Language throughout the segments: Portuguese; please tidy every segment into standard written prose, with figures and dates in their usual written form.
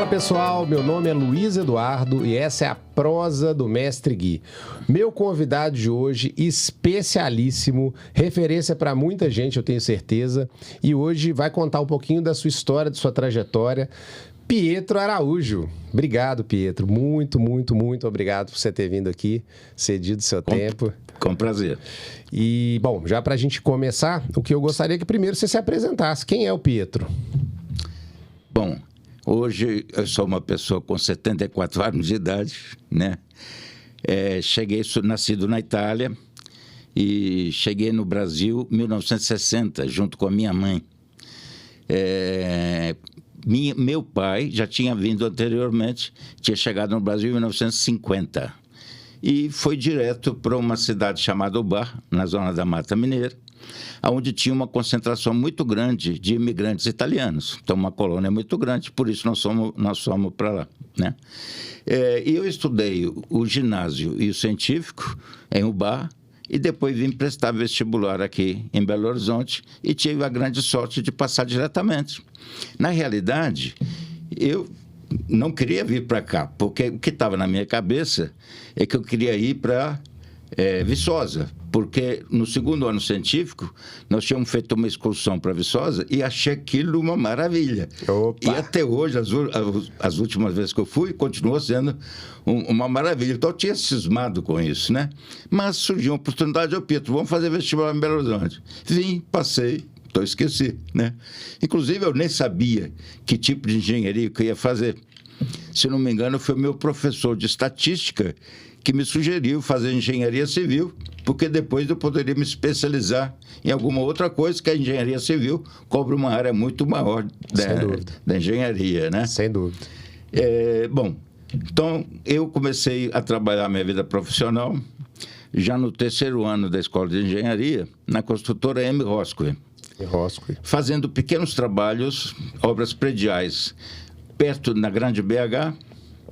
Fala pessoal, meu nome é Luiz Eduardo e essa é a prosa do Mestre Gui. Meu convidado de hoje, especialíssimo, referência para muita gente, eu tenho certeza, e hoje vai contar um pouquinho da sua história, de sua trajetória. Pietro Araújo. Obrigado, Pietro. Muito obrigado por você ter vindo aqui, cedido seu tempo. Com prazer. E, bom, já para a gente começar, o que eu gostaria é que primeiro você se apresentasse. Quem é o Pietro? Bom, hoje eu sou uma pessoa com 74 anos de idade, né? Nascido na Itália e cheguei no Brasil em 1960, junto com a minha mãe. Meu pai já tinha vindo anteriormente, tinha chegado no Brasil em 1950 e foi direto para uma cidade chamada Ubá, na zona da Mata Mineira, onde tinha uma concentração muito grande de imigrantes italianos. Então, uma colônia muito grande, por isso nós fomos para lá, né? E eu estudei o ginásio e o científico em Ubá, e depois vim prestar vestibular aqui em Belo Horizonte e tive a grande sorte de passar diretamente. Na realidade, eu não queria vir para cá, porque o que estava na minha cabeça é que eu queria ir para Viçosa, porque no segundo ano científico nós tínhamos feito uma excursão para Viçosa e achei aquilo uma maravilha. Opa. E até hoje, as últimas vezes que eu fui, continuou sendo uma maravilha. Então eu tinha cismado com isso, né? Mas surgiu uma oportunidade, Pietro, vamos fazer vestibular em Belo Horizonte. Vim, passei, então esqueci, né? Inclusive eu nem sabia que tipo de engenharia que eu ia fazer. Se não me engano, foi o meu professor de estatística que me sugeriu fazer engenharia civil, porque depois eu poderia me especializar em alguma outra coisa, que a engenharia civil cobre uma área muito maior da engenharia, né? Sem dúvida. Bom, então eu comecei a trabalhar minha vida profissional já no terceiro ano da Escola de Engenharia, na construtora M. Roscoe, fazendo pequenos trabalhos, obras prediais, perto na Grande BH,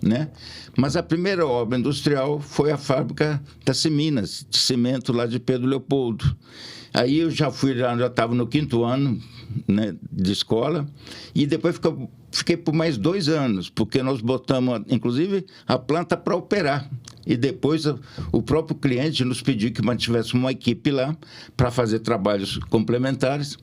né? Mas a primeira obra industrial foi a fábrica da Seminas, de cimento lá de Pedro Leopoldo. Aí eu já estava no quinto ano, né, de escola, e depois fiquei por mais 2 anos, porque nós botamos, inclusive, a planta para operar. E depois o próprio cliente nos pediu que mantivéssemos uma equipe lá para fazer trabalhos complementares.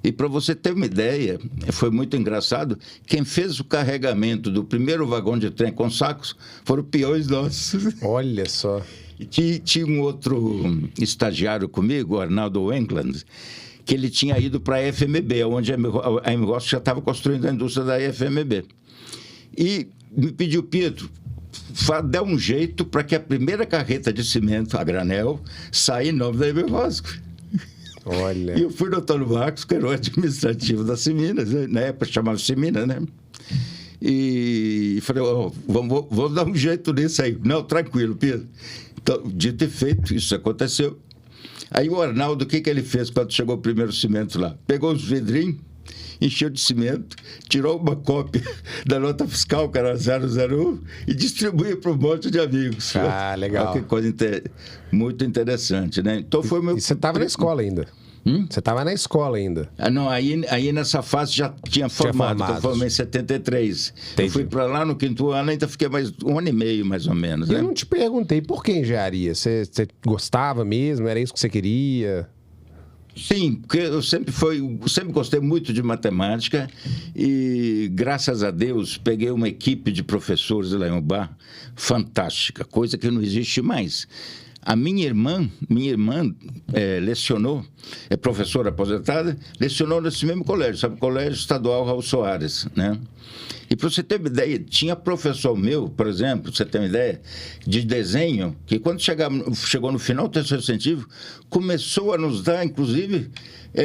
E para você ter uma ideia, foi muito engraçado, quem fez o carregamento do primeiro vagão de trem com sacos foram peões nossos. Olha só. E tinha um outro estagiário comigo, o Arnaldo Wengland, que ele tinha ido para a FMB, onde a MROS já estava construindo a indústria da FMB. E me pediu, Pietro, dá um jeito para que a primeira carreta de cimento a granel saia em nome da MROS. Olha. E eu fui no Antônio Marcos, que era o administrativo da Seminas, né? Na época chamava Seminas, né? E falei, vamos dar um jeito nisso aí. Não, tranquilo, Pedro. Então, dito e feito, isso aconteceu. Aí o Arnaldo, o que ele fez quando chegou o primeiro cimento lá? Pegou os vidrinhos, encheu de cimento, tirou uma cópia da nota fiscal, que era 001, e distribuiu para um monte de amigos. Ah, legal. Olha que coisa muito interessante, né? Então foi meu... E você estava na escola ainda? Você estava na escola ainda? Não, aí nessa fase já tinha formado, que eu formei em 73. Entendi. Eu fui para lá no quinto ano, ainda fiquei mais 1 ano e meio, mais ou menos. Eu não te perguntei, por que engenharia? Você gostava mesmo? Era isso que você queria? Sim, porque eu sempre gostei muito de matemática e, graças a Deus, peguei uma equipe de professores lá em Ubá fantástica, coisa que não existe mais. A minha irmã lecionou, é professora aposentada, lecionou nesse mesmo colégio, sabe? Colégio Estadual Raul Soares, né? E para você ter uma ideia, tinha professor meu, por exemplo, pra você ter uma ideia, de desenho, que quando chegou no final do terceiro científico, começou a nos dar, inclusive,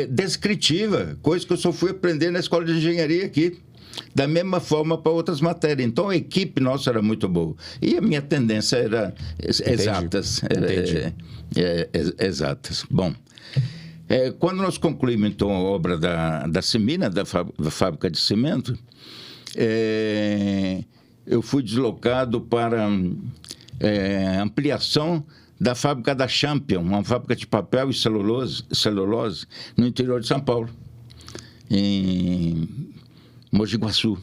descritiva, coisa que eu só fui aprender na escola de engenharia aqui. Da mesma forma para outras matérias. Então a equipe nossa era muito boa. E a minha tendência era exatas. Exatas. Bom, quando nós concluímos então a obra da Semina, da fábrica de cimento, eu fui deslocado para ampliação da fábrica da Champion, uma fábrica de papel e celulose no interior de São Paulo, em Mogi Guaçu.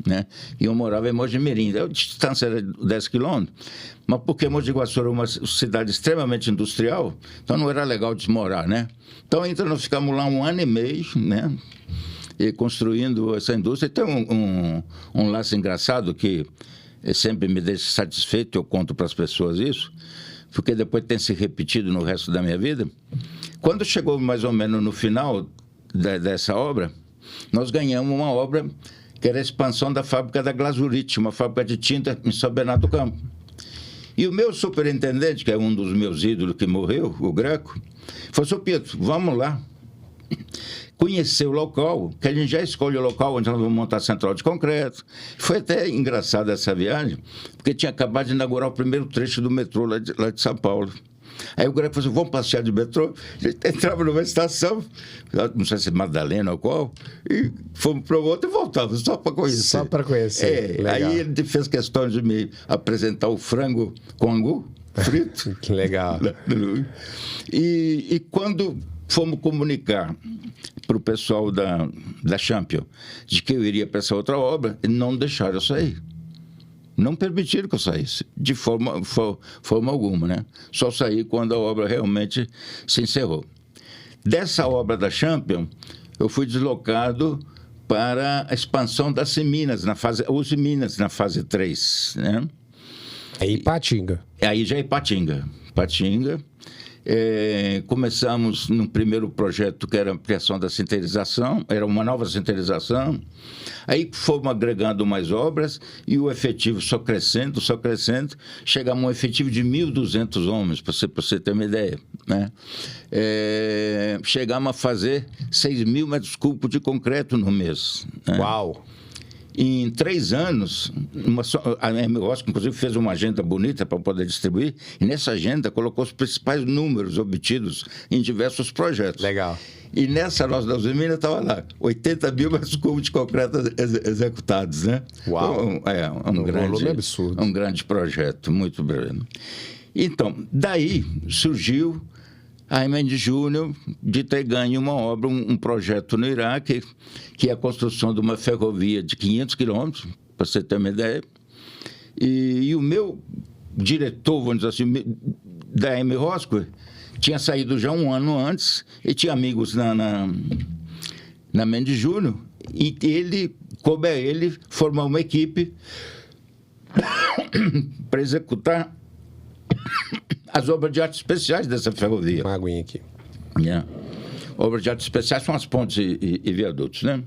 né? E eu morava em Mogi Mirim. A distância era 10 quilômetros, mas porque Mogi de Guaçu era uma cidade extremamente industrial, então não era legal de morar, né? Então nós ficamos lá 1 ano e meio, né? E construindo essa indústria. E tem um laço engraçado que sempre me deixa satisfeito, eu conto para as pessoas isso, porque depois tem se repetido no resto da minha vida. Quando chegou mais ou menos no final dessa obra, nós ganhamos uma obra que era a expansão da fábrica da Glazurite, uma fábrica de tinta em São Bernardo do Campo. E o meu superintendente, que é um dos meus ídolos que morreu, o Greco, falou: "Seu Pietro, vamos lá conhecer o local, que a gente já escolhe o local onde nós vamos montar a central de concreto." Foi até engraçada essa viagem, porque tinha acabado de inaugurar o primeiro trecho do metrô lá de São Paulo. Aí o Greco falou assim: "Vamos passear de metrô." A gente entrava numa estação, não sei se Madalena ou qual, e fomos para outra e voltávamos só para conhecer. Só para conhecer. Aí ele fez questão de me apresentar o frango com angu frito. Que legal. E quando fomos comunicar para o pessoal da Champion de que eu iria para essa outra obra, não deixaram eu sair. Não permitiram que eu saísse, de forma alguma, né? Só saí quando a obra realmente se encerrou. Dessa obra da Champion, eu fui deslocado para a expansão das Minas, na fase 3, né? É Ipatinga. Aí já é Ipatinga. Começamos no primeiro projeto, que era a ampliação da sinterização, era uma nova sinterização. Aí fomos agregando mais obras e o efetivo só crescendo, chegamos a um efetivo de 1.200 homens, para você ter uma ideia, né? Chegamos a fazer 6.000 metros cúbicos de concreto no mês, né? Uau! Em 3 anos, a MROSC, inclusive, fez uma agenda bonita para poder distribuir, e nessa agenda colocou os principais números obtidos em diversos projetos. Legal. E nessa nossa da Minas estava lá, 80.000 metros cúbicos de concreto executados, né? Uau! Um grande, volume absurdo. Um grande projeto, muito breve. Então, daí surgiu a Mendes Júnior de ter ganho uma obra, um projeto no Iraque, que é a construção de uma ferrovia de 500 quilômetros, para você ter uma ideia. E o meu diretor, vamos dizer assim, da MROSC, tinha saído já 1 ano antes e tinha amigos na Mendes Júnior, e coube a ele formar uma equipe para executar as obras de artes especiais dessa ferrovia. Uma aguinha aqui. Obras de artes especiais são as pontes e viadutos, né?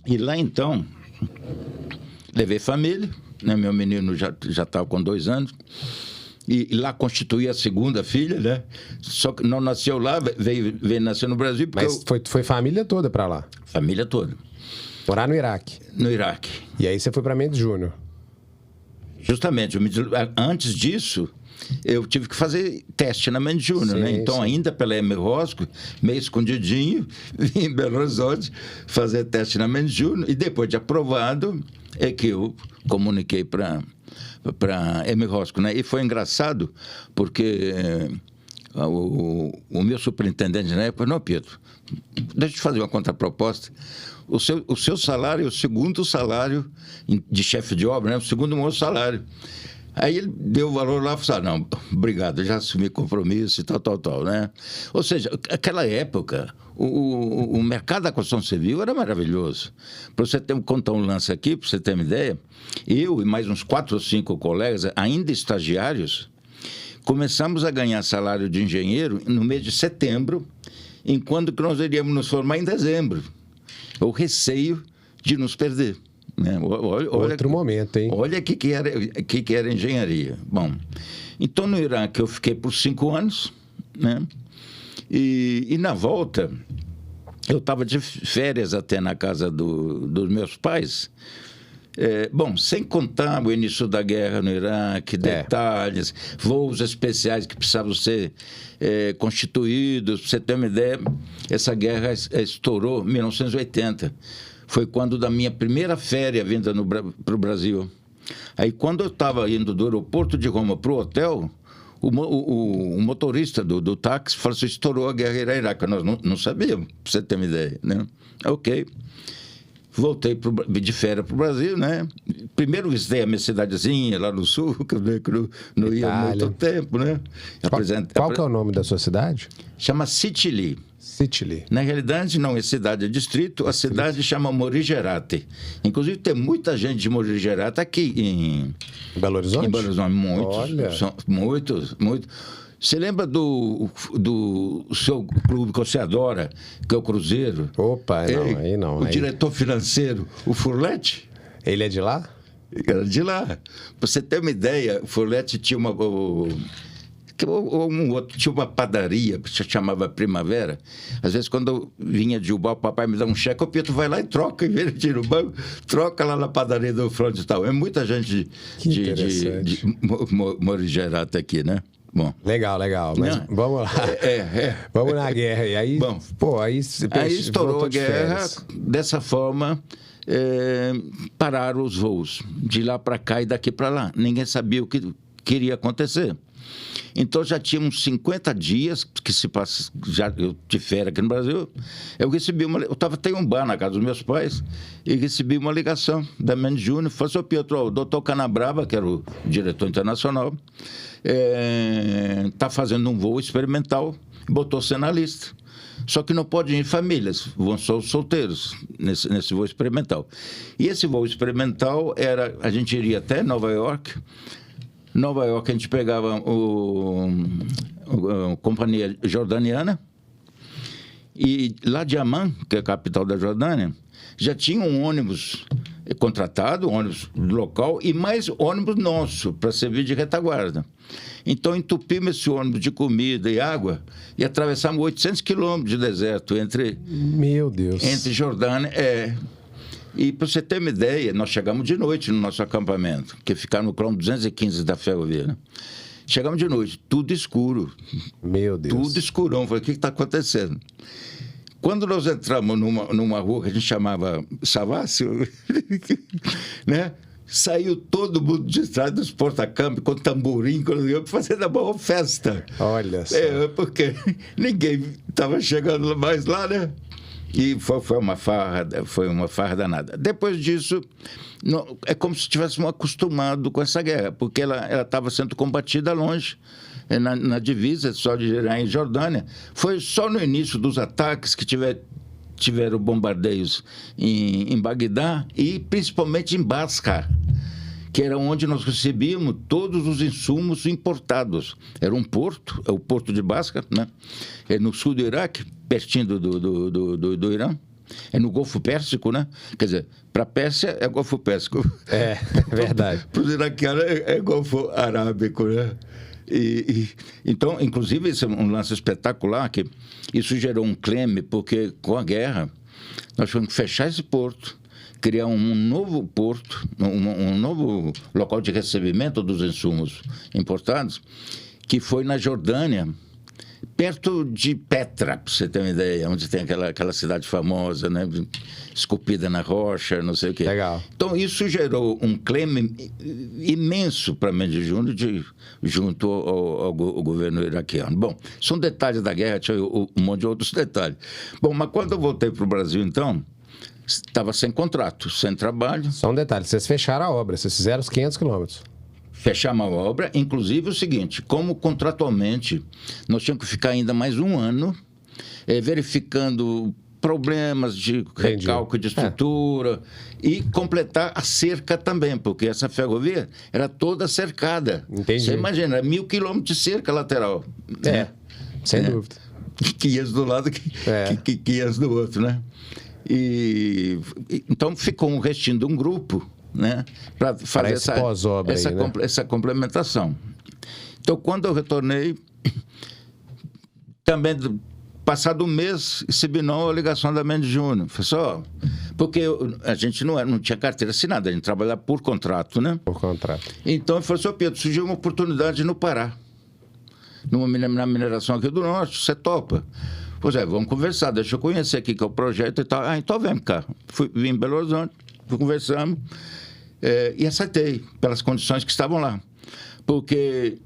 E lá, então, levei família, né? Meu menino já estava com 2 anos, e lá constituí a segunda filha, né? Só que não nasceu lá, veio nascer no Brasil. Mas foi família toda para lá? Família toda. Morar no Iraque? No Iraque. E aí você foi para Mendes Júnior? Justamente. Antes disso, eu tive que fazer teste na Mendes Júnior, né? Então, sim, ainda pela MROSC, meio escondidinho, vim em Belo Horizonte fazer teste na Mendes Júnior, e depois de aprovado, é que eu comuniquei para MROSC, né? E foi engraçado, porque o meu superintendente na época: "Não, Pietro, deixa eu te fazer uma contraproposta. O seu salário é o segundo salário de chefe de obra, né? O segundo maior salário." Aí ele deu o valor lá e falou: "Não, obrigado, eu já assumi compromisso e tal, né?" Ou seja, aquela época, o mercado da construção civil era maravilhoso. Para você contar um lance aqui, para você ter uma ideia, eu e mais uns 4 ou 5 colegas, ainda estagiários, começamos a ganhar salário de engenheiro no mês de setembro, enquanto que nós iríamos nos formar em dezembro. O receio de nos perder, né? Outro momento, hein? Olha o que era engenharia. Bom, então no Iraque eu fiquei por 5 anos, né? E na volta, eu estava de férias até na casa dos meus pais. Bom, sem contar o início da guerra no Iraque, detalhes, voos especiais que precisavam ser constituídos. Para você ter uma ideia, essa guerra estourou em 1980. Foi quando da minha primeira férias vinda para o Brasil. Aí, quando eu estava indo do aeroporto de Roma para o hotel, o motorista do táxi falou assim, estourou a guerra Iraque. Nós não sabíamos, para você ter uma ideia, né? Ok. Voltei de férias para o Brasil, né? Primeiro visitei a minha cidadezinha lá no sul, que eu não ia há muito tempo, né? Qual que é o nome da sua cidade? Chama Sicily. Sicily. Na realidade, não é cidade, é distrito. A cidade chama Morigerate. Inclusive, tem muita gente de Morigerate aqui em Belo Horizonte? Em Belo Horizonte, muitos. Olha. Muitos. Você lembra do seu clube que você adora, que é o Cruzeiro? Opa, não, aí não. O diretor financeiro, o Furlete? Ele é de lá? Era de lá. Pra você ter uma ideia, o Furlete tinha tinha uma padaria que se chamava Primavera. Às vezes, quando eu vinha de Ubal, o papai me dá um cheque, o Pietro vai lá e troca, em vez de ir no banco, troca lá na padaria do Fronte e tal. É muita gente de Morigerate aqui, né? Bom. Legal. Mas vamos lá. Vamos na guerra. E aí, bom, aí estourou a guerra. Dessa forma, pararam os voos de lá para cá e daqui para lá. Ninguém sabia o que queria acontecer. Então, já tínhamos 50 dias que se passa, eu de férias aqui no Brasil, eu recebi eu estava em um bar na casa dos meus pais e recebi uma ligação da Mendes Júnior, falou assim, Pietro, o doutor Canabrava, que era o diretor internacional, está fazendo um voo experimental, botou você na lista. Só que não pode ir em famílias, vão só os solteiros nesse voo experimental. E esse voo experimental a gente iria até Nova York. Nova York, a gente pegava a companhia jordaniana e lá de Amman, que é a capital da Jordânia, já tinha um ônibus contratado, ônibus local, e mais ônibus nosso, para servir de retaguarda. Então, entupimos esse ônibus de comida e água e atravessamos 800 quilômetros de deserto Meu Deus. Entre Jordânia... E, para você ter uma ideia, nós chegamos de noite no nosso acampamento, que fica no quilômetro 215 da ferrovia, né? Chegamos de noite, tudo escuro. Meu Deus. Tudo escurão. Falei, o que está acontecendo? Quando nós entramos numa rua que a gente chamava Savassi, né? Saiu todo mundo de trás dos porta-câmbio com tamborim, fazendo a maior festa. Olha só. Porque ninguém estava chegando mais lá, né? E foi uma farra danada. Depois disso, é como se estivéssemos acostumados com essa guerra, porque ela estava sendo combatida longe, na divisa, só de Irã e Jordânia. Foi só no início dos ataques que tiveram bombardeios em Bagdá e principalmente em Basra, que era onde nós recebíamos todos os insumos importados. Era um porto, é o porto de Basra, né? É no sul do Iraque, pertinho do Irã. É no Golfo Pérsico, né? Quer dizer, para a Pérsia é Golfo Pérsico. É verdade. Para os iraquianos é Golfo Arábico, né? Então, inclusive, isso é um lance espetacular, que isso gerou um clima, porque com a guerra nós tivemos que fechar esse porto, criar um novo porto, um novo local de recebimento dos insumos importados, que foi na Jordânia, perto de Petra, para você ter uma ideia, onde tem aquela cidade famosa, né? Esculpida na rocha, não sei o quê. Legal. Então, isso gerou um clima imenso para Mendes Júnior junto ao governo iraquiano. Bom, são detalhes da guerra, tinha um monte de outros detalhes. Bom, mas quando eu voltei para o Brasil, então, estava sem contrato, sem trabalho. Só um detalhe, vocês fecharam a obra, vocês fizeram os 500 quilômetros. Fechamos a obra, inclusive o seguinte, como contratualmente nós tínhamos que ficar ainda mais um ano verificando problemas de recalque de estrutura e completar a cerca também, porque essa ferrovia era toda cercada. Entendi. Você imagina, 1.000 quilômetros de cerca lateral. Sem dúvida. 500 do lado, 500 do outro, né? Então ficou um restinho de um grupo, né, para fazer essa complementação. Então, quando eu retornei, também, passado um mês, recebi a ligação da Mendes Júnior. Falei, porque a gente não tinha carteira assinada, a gente trabalhava por contrato, né? Por contrato. Então, ele falou, Pedro, surgiu uma oportunidade no Pará, na mineração aqui do Norte, você topa? Pois vamos conversar, deixa eu conhecer aqui que é o projeto e tal. Então vem cá. Vim em Belo Horizonte, conversamos e aceitei pelas condições que estavam lá. Porque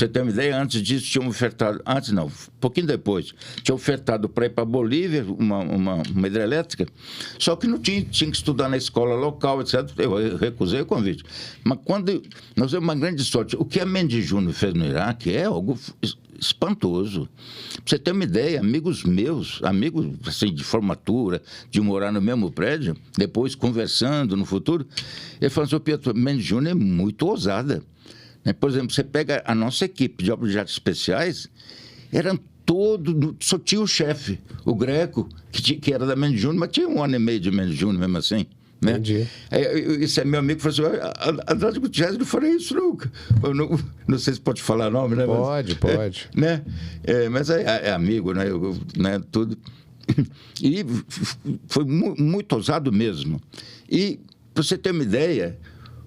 você ter uma ideia, antes disso tinham ofertado, antes não, um pouquinho depois, tinha ofertado para ir para a Bolívia, uma hidrelétrica, só que não tinha que estudar na escola local, etc. Eu recusei o convite. Mas quando nós temos uma grande sorte, o que a Mendes Júnior fez no Iraque é algo espantoso. Pra você ter uma ideia, amigos meus, amigos assim, de formatura, de morar no mesmo prédio, depois conversando no futuro, ele falou assim: Pietro, Mendes Júnior é muito ousada. Por exemplo, você pega a nossa equipe de objetos especiais, eram todos, só tinha o chefe, o Greco, que era da Mendes Júnior, mas tinha 1 ano e meio de Mendes Júnior mesmo assim. Né? Entendi. Esse é meu amigo, falou assim: Andrade Gutierrez, não farei isso nunca. Eu não sei se pode falar nome, né? Pode. Né? Mas é amigo, né? Né? Tudo. E foi muito ousado mesmo. E, para você ter uma ideia,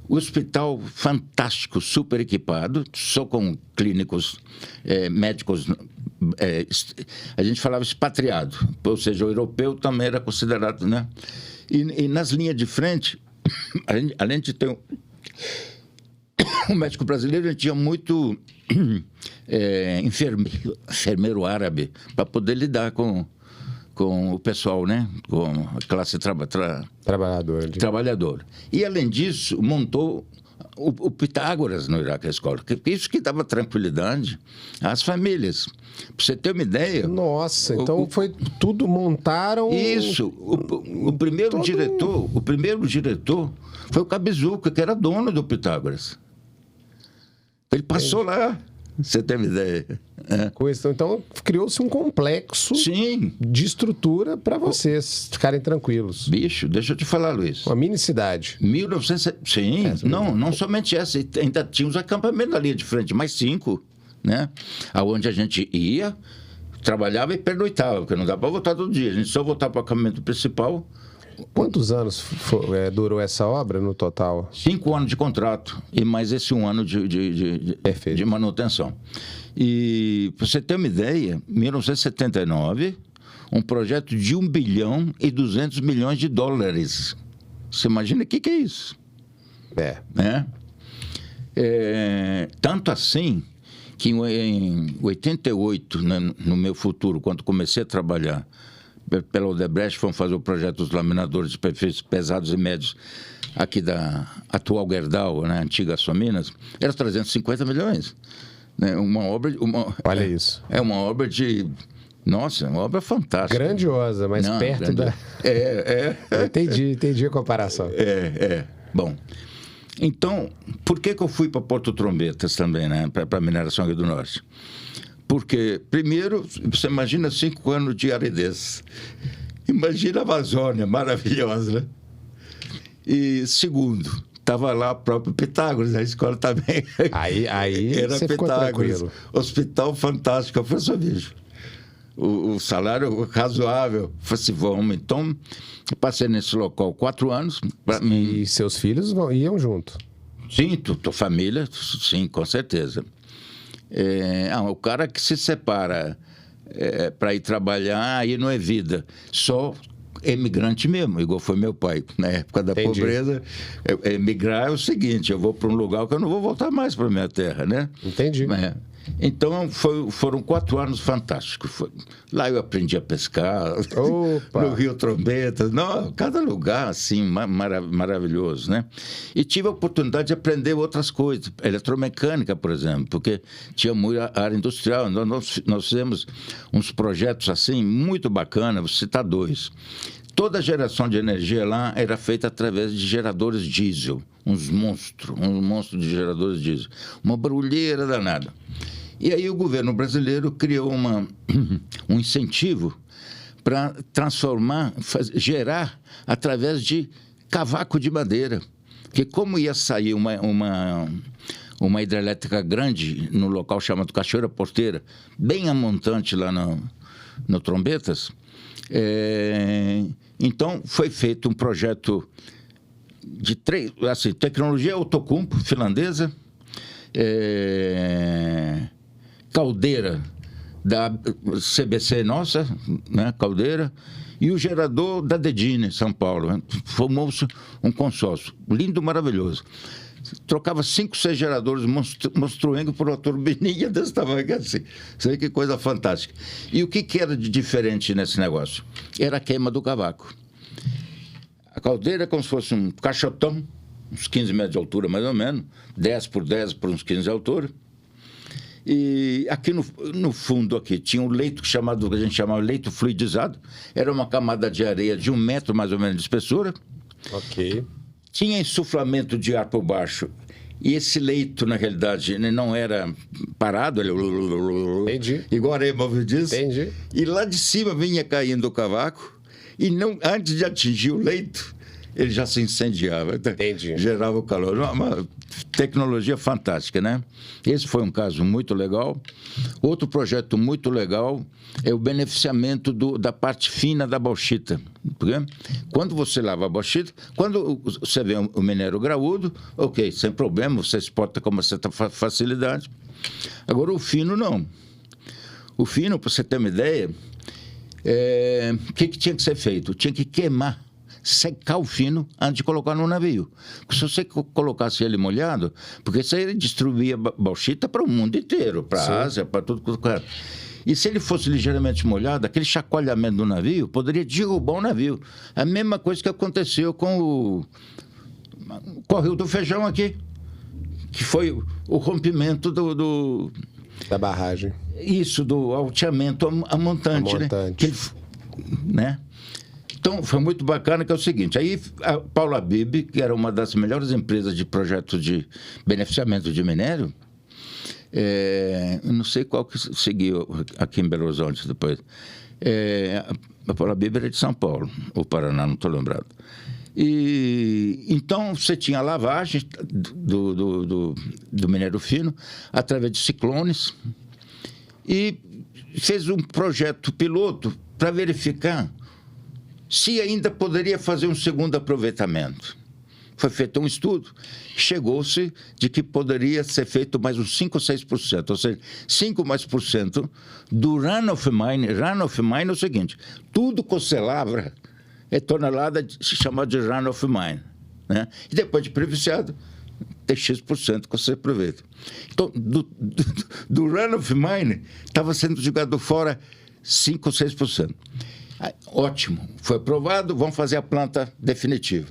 o hospital fantástico, super equipado, só com clínicos, médicos, a gente falava expatriado, ou seja, o europeu também era considerado, né? E nas linhas de frente, além de ter um médico brasileiro, a gente tinha muito enfermeiro árabe para poder lidar com o pessoal, né? Com a classe trabalhadora. E, além disso, montou o Pitágoras no Iraque, a escola. Isso que dava tranquilidade às famílias. Para você ter uma ideia... Nossa, então foi tudo, montaram... Isso. O primeiro diretor foi o Cabizuca, que era dono do Pitágoras. Ele passou lá. Você tem uma ideia. Então, criou-se um complexo de estrutura para vocês ficarem tranquilos. Bicho, deixa eu te falar, Luiz. Uma mini cidade. Sim, não somente essa. Ainda tinha os acampamentos na linha de frente, mais 5, né? Aonde a gente ia, trabalhava e pernoitava, porque não dá para voltar todo dia. A gente só voltava para o acampamento principal. Quantos anos durou essa obra no total? 5 anos de contrato e mais esse 1 ano de manutenção. E, para você ter uma ideia, em 1979, um projeto de $1 bilhão e 200 milhões de dólares. Você imagina o que é isso? Tanto assim que em 88, né, no meu futuro, quando comecei a trabalhar pela Odebrecht, fomos fazer o projeto dos laminadores de perfis pesados e médios aqui da atual Gerdau, né, antiga Sominas, era 350 milhões. Né, uma obra... Olha isso. É uma obra de... Nossa, uma obra fantástica. Grandiosa, mas perto da... Entendi a comparação. Bom, então, por que eu fui para Porto Trombetas também, né, para a mineração Rio do Norte? Porque, primeiro, você imagina 5 anos de aridez. Imagina a Amazônia, maravilhosa, né? E, segundo, estava lá o próprio Pitágoras, a escola também. Aí era você ficou tranquilo. Hospital fantástico. Eu falei assim: bicho, o salário razoável. Eu falei assim: vamos. Então, eu passei nesse local 4 anos. E seus filhos iam junto? Sim, família, sim, com certeza. O cara que se separa para ir trabalhar, aí não é vida. Só emigrante mesmo, igual foi meu pai. Na época da pobreza, emigrar é o seguinte: eu vou para um lugar que eu não vou voltar mais para minha terra, né? Entendi. Então, foram 4 anos fantásticos. Lá eu aprendi a pescar, no Rio Trombetas. Não, cada lugar, assim, maravilhoso, né? E tive a oportunidade de aprender outras coisas. Eletromecânica, por exemplo, porque tinha muita área industrial. Nós fizemos uns projetos, assim, muito bacanas. Vou citar 2. Toda a geração de energia lá era feita através de geradores diesel. Uns monstros de geradores diesel. Uma barulheira danada. E aí o governo brasileiro criou um incentivo para gerar através de cavaco de madeira. Porque como ia sair uma hidrelétrica grande no local chamado Cachoeira Porteira, bem a montante lá no Trombetas, então foi feito um projeto de tecnologia Outokumpu, finlandesa, caldeira da CBC nossa, né, caldeira, e o gerador da Dedine, São Paulo. Né? Formou-se um consórcio lindo, maravilhoso. trocava 5, 6 geradores monstruengos por uma turbininha desse tamanho assim. Isso aí, que coisa fantástica. E o que era de diferente nesse negócio? Era a queima do cavaco. A caldeira é como se fosse um caixotão, uns 15 metros de altura mais ou menos, 10 por 10 por uns 15 de altura. E aqui no fundo aqui tinha um leito que a gente chamava leito fluidizado. Era uma camada de areia de 1 metro mais ou menos de espessura. Ok. Tinha insuflamento de ar por baixo. E esse leito, na realidade, não era parado. Ele... Entendi. Igual a areia movediça. Entendi. E lá de cima vinha caindo o cavaco. E não, antes de atingir o leito, ele já se incendiava. Entendi. Gerava o calor. Uma tecnologia fantástica, né? Esse foi um caso muito legal. Outro projeto muito legal é o beneficiamento da parte fina da bauxita. Porque quando você lava a bauxita, quando você vê o minério graúdo, ok, sem problema, você exporta com uma certa facilidade. Agora, o fino, não. O fino, para você ter uma ideia, o que tinha que ser feito? Tinha que queimar, secar o fino antes de colocar no navio. Porque se você colocasse ele molhado, porque isso aí distribuía bauxita para o mundo inteiro, para a Ásia, para tudo. E se ele fosse ligeiramente molhado, aquele chacoalhamento do navio poderia derrubar o navio. A mesma coisa que aconteceu com o Rio do Feijão aqui, que foi o rompimento da barragem. Isso, do alteamento a montante. Né? Então, foi muito bacana, que é o seguinte, aí a Paula Bibi, que era uma das melhores empresas de projetos de beneficiamento de minério, eu não sei qual que seguiu aqui em Belo Horizonte depois, a Paula Bibi era de São Paulo, ou Paraná, não estou lembrado. E então você tinha a lavagem do minério fino através de ciclones e fez um projeto piloto para verificar se ainda poderia fazer um segundo aproveitamento. Foi feito um estudo, chegou-se de que poderia ser feito mais uns 5 ou 6%, ou seja, 5% do run-of-mine. Run-of-mine é o seguinte, tudo que você lavra é tonelada chamada de run-of-mine, né? E depois de beneficiado, tem X% que você aproveita. Então, do run-of-mine, estava sendo jogado fora 5 ou 6%. Ótimo, foi aprovado, vamos fazer a planta definitiva.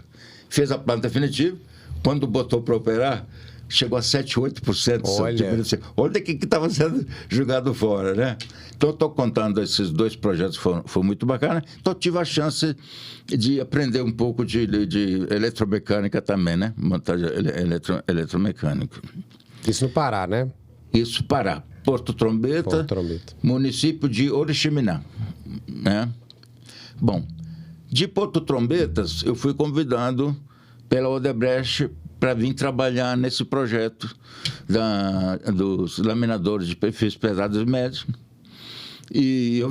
Fez a planta definitiva, quando botou para operar, chegou a 7, 8%. Olha o que estava sendo jogado fora, né? Então, eu estou contando esses 2 projetos, foi muito bacana. Então, tive a chance de aprender um pouco de eletromecânica também, né? Montagem eletromecânica. Isso no Pará, né? Isso, Pará. Porto Trombeta, município de Oriximiná, né? Bom, de Porto Trombetas, eu fui convidado pela Odebrecht para vir trabalhar nesse projeto dos laminadores de perfis pesados e médios. E eu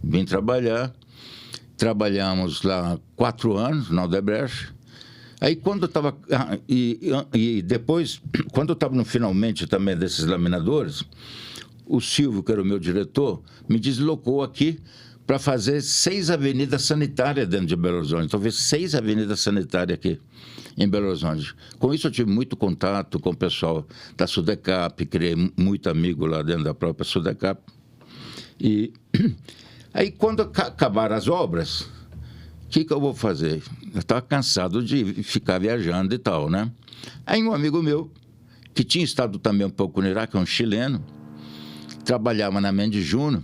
vim trabalhar. Trabalhamos lá 4 anos na Odebrecht. Aí, quando eu estava... E depois, quando eu estava no finalmente também desses laminadores, o Silvio, que era o meu diretor, me deslocou aqui para fazer 6 avenidas sanitárias dentro de Belo Horizonte. Então, fiz 6 avenidas sanitárias aqui em Belo Horizonte. Com isso, eu tive muito contato com o pessoal da Sudecap, criei muito amigo lá dentro da própria Sudecap. E aí, quando acabaram as obras, o que eu vou fazer? Eu estava cansado de ficar viajando e tal, né? Aí, um amigo meu, que tinha estado também um pouco no Iraque, um chileno, trabalhava na Mendes Júnior,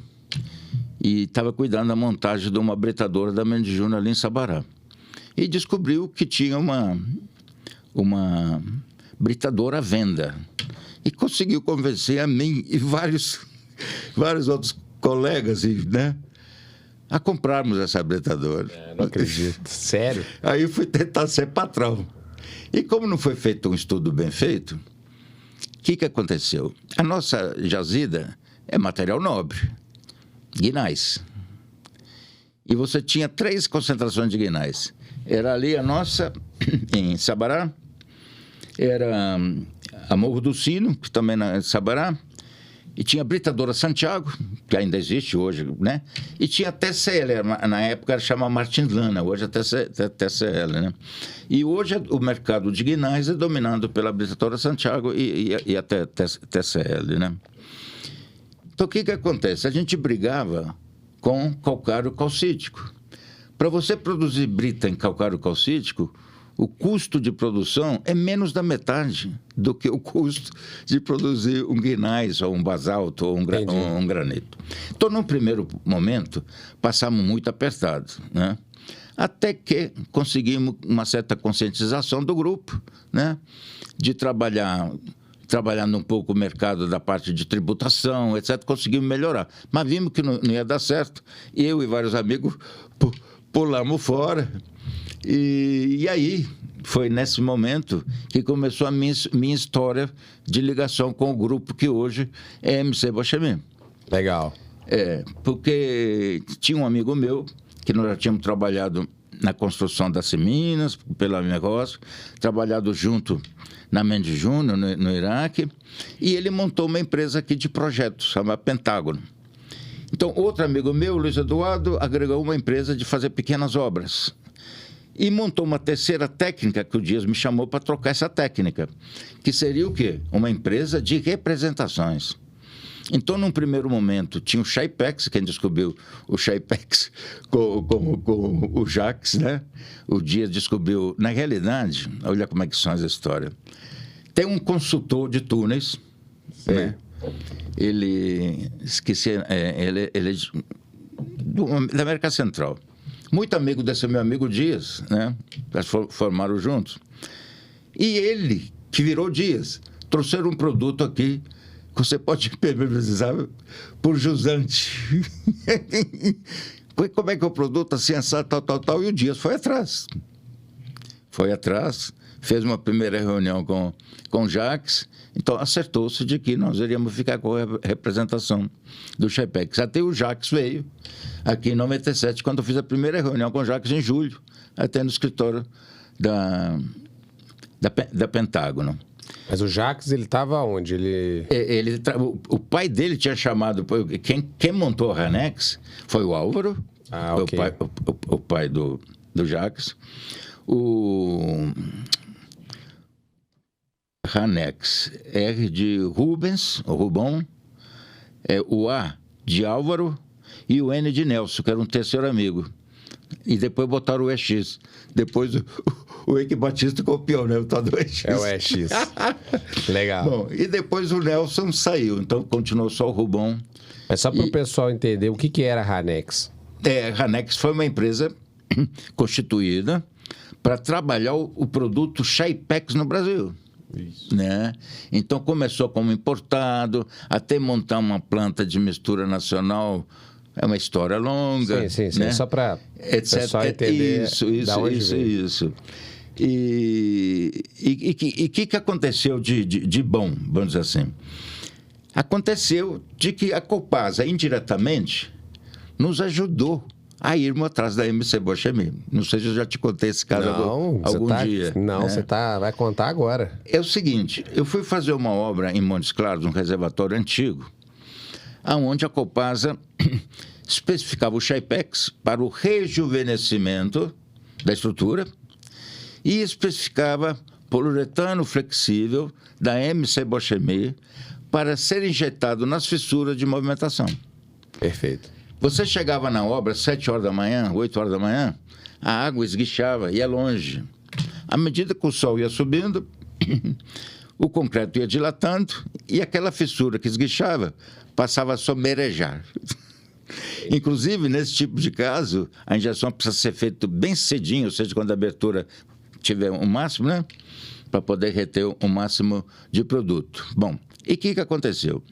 e estava cuidando da montagem de uma britadora da Mendes Júnior ali em Sabará. E descobriu que tinha uma britadora à venda. E conseguiu convencer a mim e vários outros colegas, né, a comprarmos essa britadora. Não acredito. Sério? Aí eu fui tentar ser patrão. E como não foi feito um estudo bem feito, o que aconteceu? A nossa jazida é material nobre. Guinais. E você tinha 3 concentrações de guinais. Era ali a nossa, em Sabará, era a Morro do Sino, que também em Sabará, E tinha a Britadora Santiago, que ainda existe hoje, né? E tinha a TCL, na época era chamada Martins Lana, hoje é TCL, né? E hoje o mercado de guinais é dominado pela Britadora Santiago e até TCL, né? Então, o que acontece? A gente brigava com calcário calcítico. Para você produzir brita em calcário calcítico, o custo de produção é menos da metade do que o custo de produzir um guinais, ou um basalto, ou um granito. Então, num primeiro momento, passamos muito apertados, né? Até que conseguimos uma certa conscientização do grupo, né? De trabalhando um pouco o mercado da parte de tributação, etc., conseguimos melhorar. Mas vimos que não ia dar certo. Eu e vários amigos pulamos fora. E aí, foi nesse momento que começou a minha história de ligação com o grupo que hoje é MC Bochemim. Legal. Porque tinha um amigo meu, que nós já tínhamos trabalhado na construção das Minas, pela negócio, trabalhado junto na Mendes Júnior, no Iraque, e ele montou uma empresa aqui de projetos, chamada Pentágono. Então, outro amigo meu, Luiz Eduardo, agregou uma empresa de fazer pequenas obras. E montou uma terceira técnica, que o Dias me chamou para trocar essa técnica, que seria o quê? Uma empresa de representações. Então, num primeiro momento, tinha o Chaipex, quem descobriu o Chaipex com o Jacques, né? O Dias descobriu... Na realidade, olha como é que são as histórias. Tem um consultor de túneis, né? Ele é da América Central. Muito amigo desse meu amigo Dias, né? Eles formaram juntos. E ele, que virou Dias, trouxeram um produto aqui que você pode comercializar por jusante. Como é que é o produto? Assim, tal. E o Dias foi atrás. Fez uma primeira reunião com o Jacques. Então, acertou-se de que nós iríamos ficar com a representação do Chaipex. Até o Jacques veio aqui em 97, quando eu fiz a primeira reunião com o Jacques em julho, até no escritório da Pentágono. Mas o Jacques, ele estava onde? O pai dele tinha chamado... Quem montou a Ranex foi o Álvaro, okay. o pai do Jacques. O Ranex, R de Rubens, o Rubão, o A de Álvaro e o N de Nelson, que era um terceiro amigo. E depois botaram o EX. Depois o Eike Batista copiou, né? O tal do EX. É o EX. Legal. Bom, e depois o Nelson saiu, então continuou só o Rubão. Mas só para o pessoal entender, o que era a Ranex? A Ranex foi uma empresa constituída para trabalhar o produto Chaipex no Brasil. Isso. Né? Então começou como importado, até montar uma planta de mistura nacional. É uma história longa. Sim. Né? Só para o pessoal entender. Isso. E o que aconteceu de bom, vamos dizer assim? Aconteceu de que a Copasa, indiretamente, nos ajudou a irmos atrás da MC Bochemim. Não sei se eu já te contei esse caso algum dia. Não, você vai contar agora. É o seguinte, eu fui fazer uma obra em Montes Claros, um reservatório antigo, onde a Copasa especificava o Chaipex para o rejuvenescimento da estrutura e especificava poliuretano flexível da MC Bochemim para ser injetado nas fissuras de movimentação. Perfeito. Você chegava na obra às 7 horas da manhã, 8 horas da manhã, a água esguichava, ia longe. À medida que o sol ia subindo, o concreto ia dilatando e aquela fissura que esguichava passava a somerejar. Inclusive, nesse tipo de caso, a injeção precisa ser feita bem cedinho, ou seja, quando a abertura tiver o máximo, né? Para poder reter o máximo de produto. Bom, e o que aconteceu?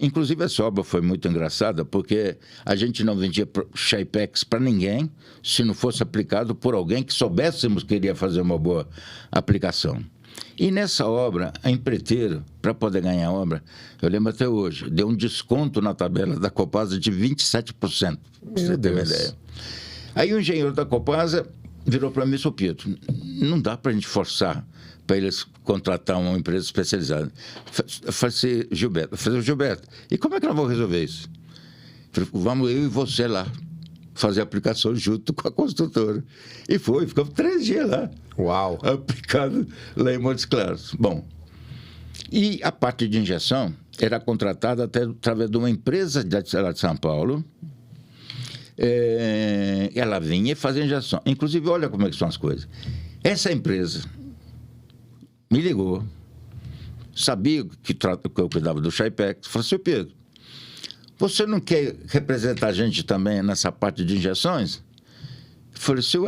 Inclusive, essa obra foi muito engraçada, porque a gente não vendia Chaipex para ninguém se não fosse aplicado por alguém que soubéssemos que iria fazer uma boa aplicação. E nessa obra, a empreiteira, para poder ganhar a obra, eu lembro até hoje, deu um desconto na tabela da Copasa de 27%. Para você ter uma ideia. Aí o engenheiro da Copasa virou para mim e falou: Pietro, não dá para a gente forçar para eles contratar uma empresa especializada. Eu falei assim, Gilberto, e como é que nós vamos resolver isso? Eu falei, vamos eu e você lá fazer a aplicação junto com a construtora. E ficamos 3 dias lá. Uau! Aplicado lá em Montes Claros. Bom, e a parte de injeção era contratada até através de uma empresa de São Paulo. Ela vinha e fazia injeção. Inclusive, olha como é que são as coisas. Essa empresa me ligou, sabia que eu cuidava do Shaipex, falou assim: Pedro, você não quer representar a gente também nessa parte de injeções? Eu falei assim: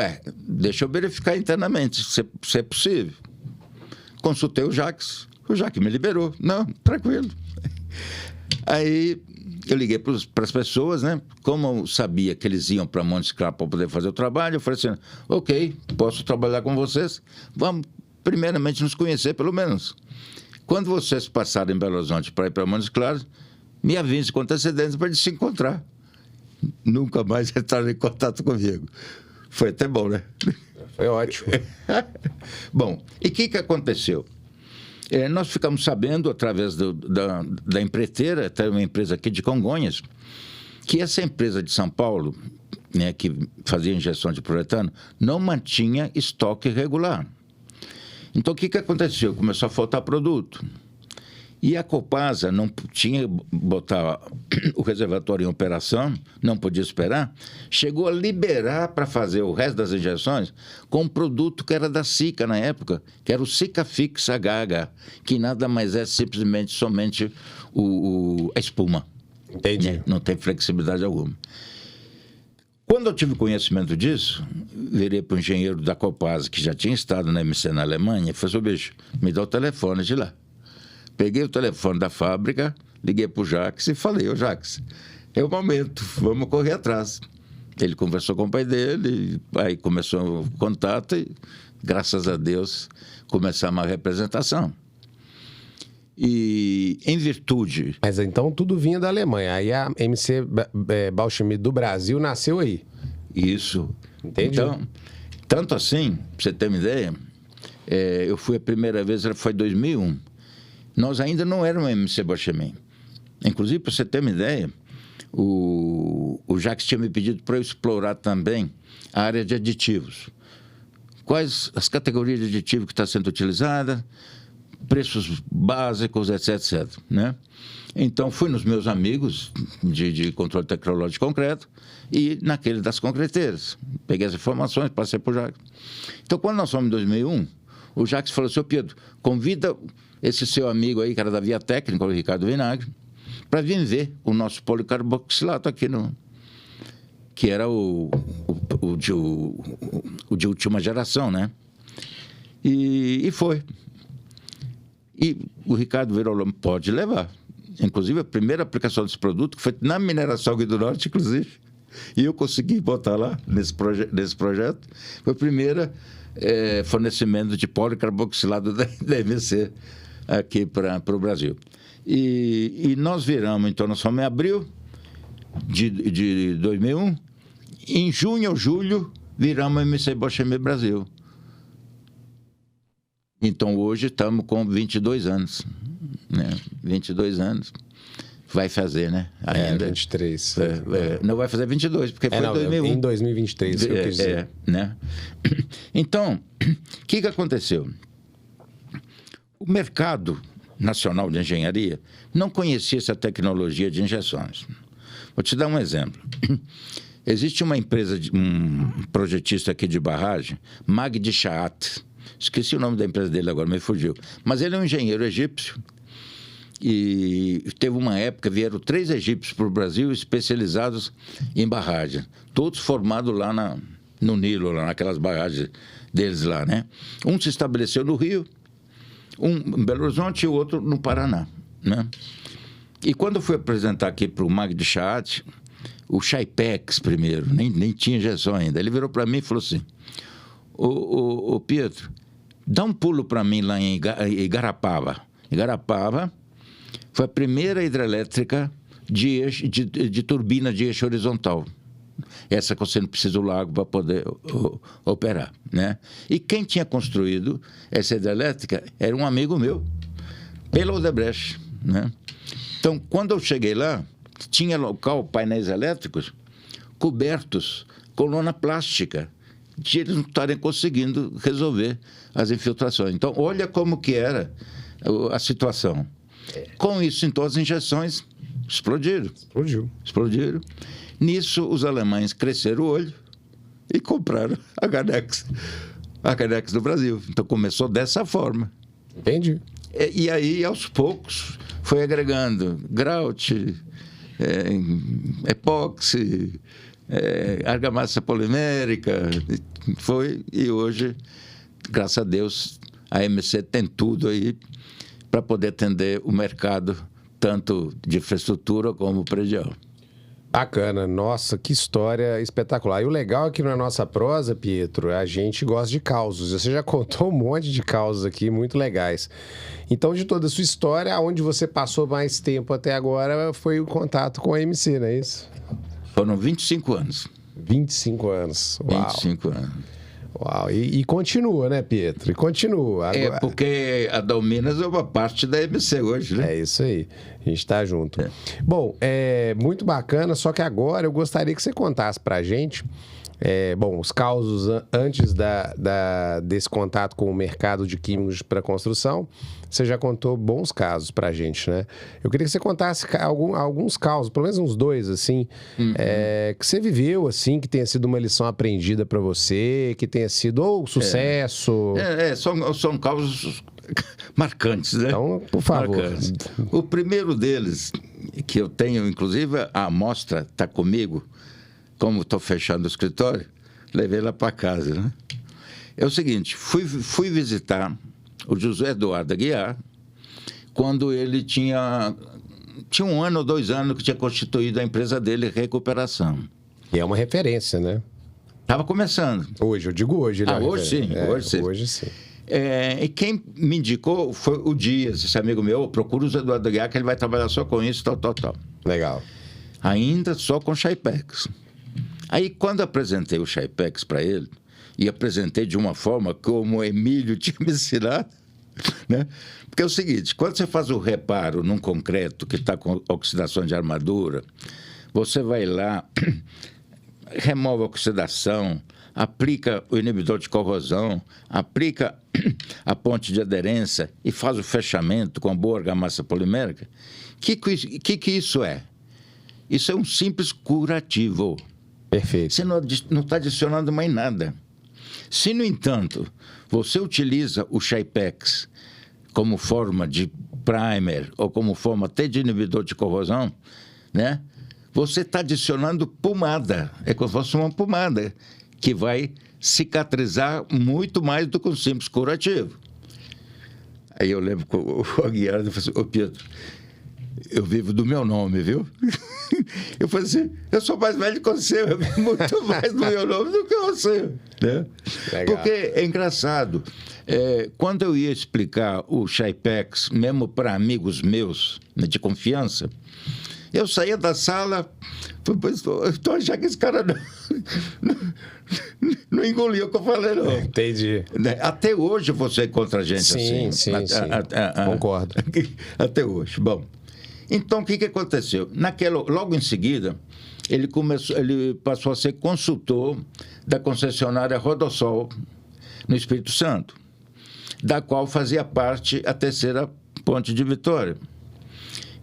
deixa eu verificar internamente se é possível. Consultei o Jacques me liberou. Não, tranquilo. Aí eu liguei para as pessoas, né? Como eu sabia que eles iam para Montes Claros para poder fazer o trabalho, eu falei assim: ok, posso trabalhar com vocês, vamos primeiramente nos conhecer, pelo menos. Quando vocês passarem em Belo Horizonte para ir para Montes Claros, me avise com antecedência para a gente se encontrar. Nunca mais entraram em contato comigo. Foi até bom, né? Foi ótimo. Bom, e o que aconteceu? Nós ficamos sabendo, através da empreiteira, até uma empresa aqui de Congonhas, que essa empresa de São Paulo, né, que fazia injeção de poliuretano, não mantinha estoque regular. Então, o que aconteceu? Começou a faltar produto. E a Copasa não tinha botar o reservatório em operação, não podia esperar, chegou a liberar para fazer o resto das injeções com um produto que era da Sica na época, que era o Sikafix HH, que nada mais é simplesmente somente a espuma. Entendi. Né? Não tem flexibilidade alguma. Quando eu tive conhecimento disso, virei para o engenheiro da Copasa, que já tinha estado na MC na Alemanha, e falei: bicho, me dá o telefone de lá. Peguei o telefone da fábrica, liguei para o Jacques e falei: ô Jacques, é o momento, vamos correr atrás. Ele conversou com o pai dele, aí começou o contato e, graças a Deus, começamos a representação. E em virtude... Mas então tudo vinha da Alemanha. Aí a MC Bauschmidt do Brasil nasceu aí. Isso. Entendi. Então, tanto assim, para você ter uma ideia, eu fui a primeira vez, foi em 2001. Nós ainda não éramos MC Bauschmidt. Inclusive, para você ter uma ideia, o Jacques tinha me pedido para eu explorar também a área de aditivos. Quais as categorias de aditivo que está sendo utilizada, preços básicos, etc. Né? Então, fui nos meus amigos de controle tecnológico de concreto e naquele das concreteiras. Peguei as informações, passei para o Jacques. Então, quando nós fomos em 2001, o Jacques falou assim: ô Pedro, convida esse seu amigo aí, que era da Via Técnica, o Ricardo Vinagre, para vir ver o nosso policarboxilato aqui que era o de última geração, né? E foi. E o Ricardo virou: pode levar. Inclusive, a primeira aplicação desse produto, que foi na mineração aqui do Norte, inclusive, e eu consegui botar lá, nesse projeto, foi o primeiro fornecimento de policarboxilado da MC aqui para o Brasil. E nós viramos, então, nós fomos em abril de 2001, em junho ou julho, viramos a MC Bauschmidt Brasil. Então, hoje estamos com 22 anos. Né? 22 anos. Vai fazer, né? Ainda. 23. Não, vai fazer 22, porque foi em 2001. Em 2023, isso que eu quis dizer. Né? Então, o que aconteceu? O mercado nacional de engenharia não conhecia essa tecnologia de injeções. Vou te dar um exemplo. Existe uma empresa, um projetista aqui de barragem, Magdi Shaat. Esqueci o nome da empresa dele agora, me fugiu. Mas ele é um engenheiro egípcio. E teve uma época, vieram 3 egípcios para o Brasil especializados em barragem. Todos formados lá no Nilo, lá naquelas barragens deles lá, né? Um se estabeleceu no Rio, um em Belo Horizonte e o outro no Paraná, né? E quando eu fui apresentar aqui para o Magdi Shaat, o Shaipex primeiro, nem tinha injeção ainda. Ele virou para mim e falou assim: ô Pietro, dá um pulo para mim lá em Igarapava. Igarapava foi a primeira hidrelétrica de turbina de eixo horizontal. essa que você não precisa do lago para poder operar, né? E quem tinha construído essa hidrelétrica era um amigo meu, pela Odebrecht, né? Então, quando eu cheguei lá, tinha local, painéis elétricos, cobertos com lona plástica, de eles não estarem conseguindo resolver as infiltrações. Então, olha como que era a situação. Com isso, então, as injeções explodiram. Explodiram. Nisso, os alemães cresceram o olho e compraram a Canex do Brasil. Então, começou dessa forma. Entendi. E aí, aos poucos, foi agregando grout, epóxi, argamassa polimérica, e hoje, graças a Deus, a MC tem tudo aí para poder atender o mercado, tanto de infraestrutura como predial. Bacana, nossa, que história espetacular. E o legal é que na nossa prosa, Pietro, a gente gosta de causos. Você já contou um monte de causos aqui, muito legais. Então, de toda a sua história, onde você passou mais tempo até agora foi o contato com a MC, não é isso? Foram 25 anos. 25 anos. Uau. 25 anos. Uau, e continua, né, Pietro? E continua. Agora... porque a Dalminas é uma parte da MC hoje, né? É isso aí, a gente tá junto. Bom, é muito bacana, só que agora eu gostaria que você contasse pra gente, os causos antes desse contato com o mercado de químicos para construção. Você já contou bons casos pra gente, né? Eu queria que você contasse alguns causos, pelo menos uns dois, assim, que você viveu, assim, que tenha sido uma lição aprendida pra você, que tenha sido ou sucesso... São causos marcantes, né? Então, por favor. Marcantes. O primeiro deles, que eu tenho, inclusive, a amostra está comigo, como estou fechando o escritório, levei lá para casa, né? É o seguinte, fui visitar o José Eduardo Aguiar, quando ele tinha 1 ano ou 2 anos que tinha constituído a empresa dele, Recuperação. E é uma referência, né? Estava começando. Hoje, eu digo hoje. Hoje sim, hoje sim. E quem me indicou foi o Dias, esse amigo meu. Procura o José Eduardo Aguiar, que ele vai trabalhar só com isso, tal. Legal. Ainda só com Chaipex. Aí, quando apresentei o Chaipex para ele, e apresentei de uma forma como o Emílio tinha me ensinado, né? Porque é o seguinte, quando você faz o reparo num concreto que está com oxidação de armadura, você vai lá, remove a oxidação, aplica o inibidor de corrosão, aplica a ponte de aderência e faz o fechamento com boa argamassa polimérica. O que isso é? Isso é um simples curativo. Perfeito. Você não está adicionando mais nada. Se, no entanto, você utiliza o Chaipex como forma de primer ou como forma até de inibidor de corrosão, né? Você está adicionando pomada. É como se fosse uma pomada que vai cicatrizar muito mais do que um simples curativo. Aí eu lembro que o Aguiar falou assim, ô Pietro, eu vivo do meu nome, viu? Eu falei assim, eu sou mais velho que você, eu vivo muito mais do meu nome do que você, né? Porque é engraçado, quando eu ia explicar o Chaipex, mesmo para amigos meus, né, de confiança, eu saía da sala, eu estou achando que esse cara não engoliu o que eu falei, não. Entendi. Até hoje você encontra gente assim. Sim. Concordo. Até hoje. Bom, então o que aconteceu? Logo em seguida, ele passou a ser consultor da concessionária Rodossol, no Espírito Santo, da qual fazia parte a terceira ponte de Vitória.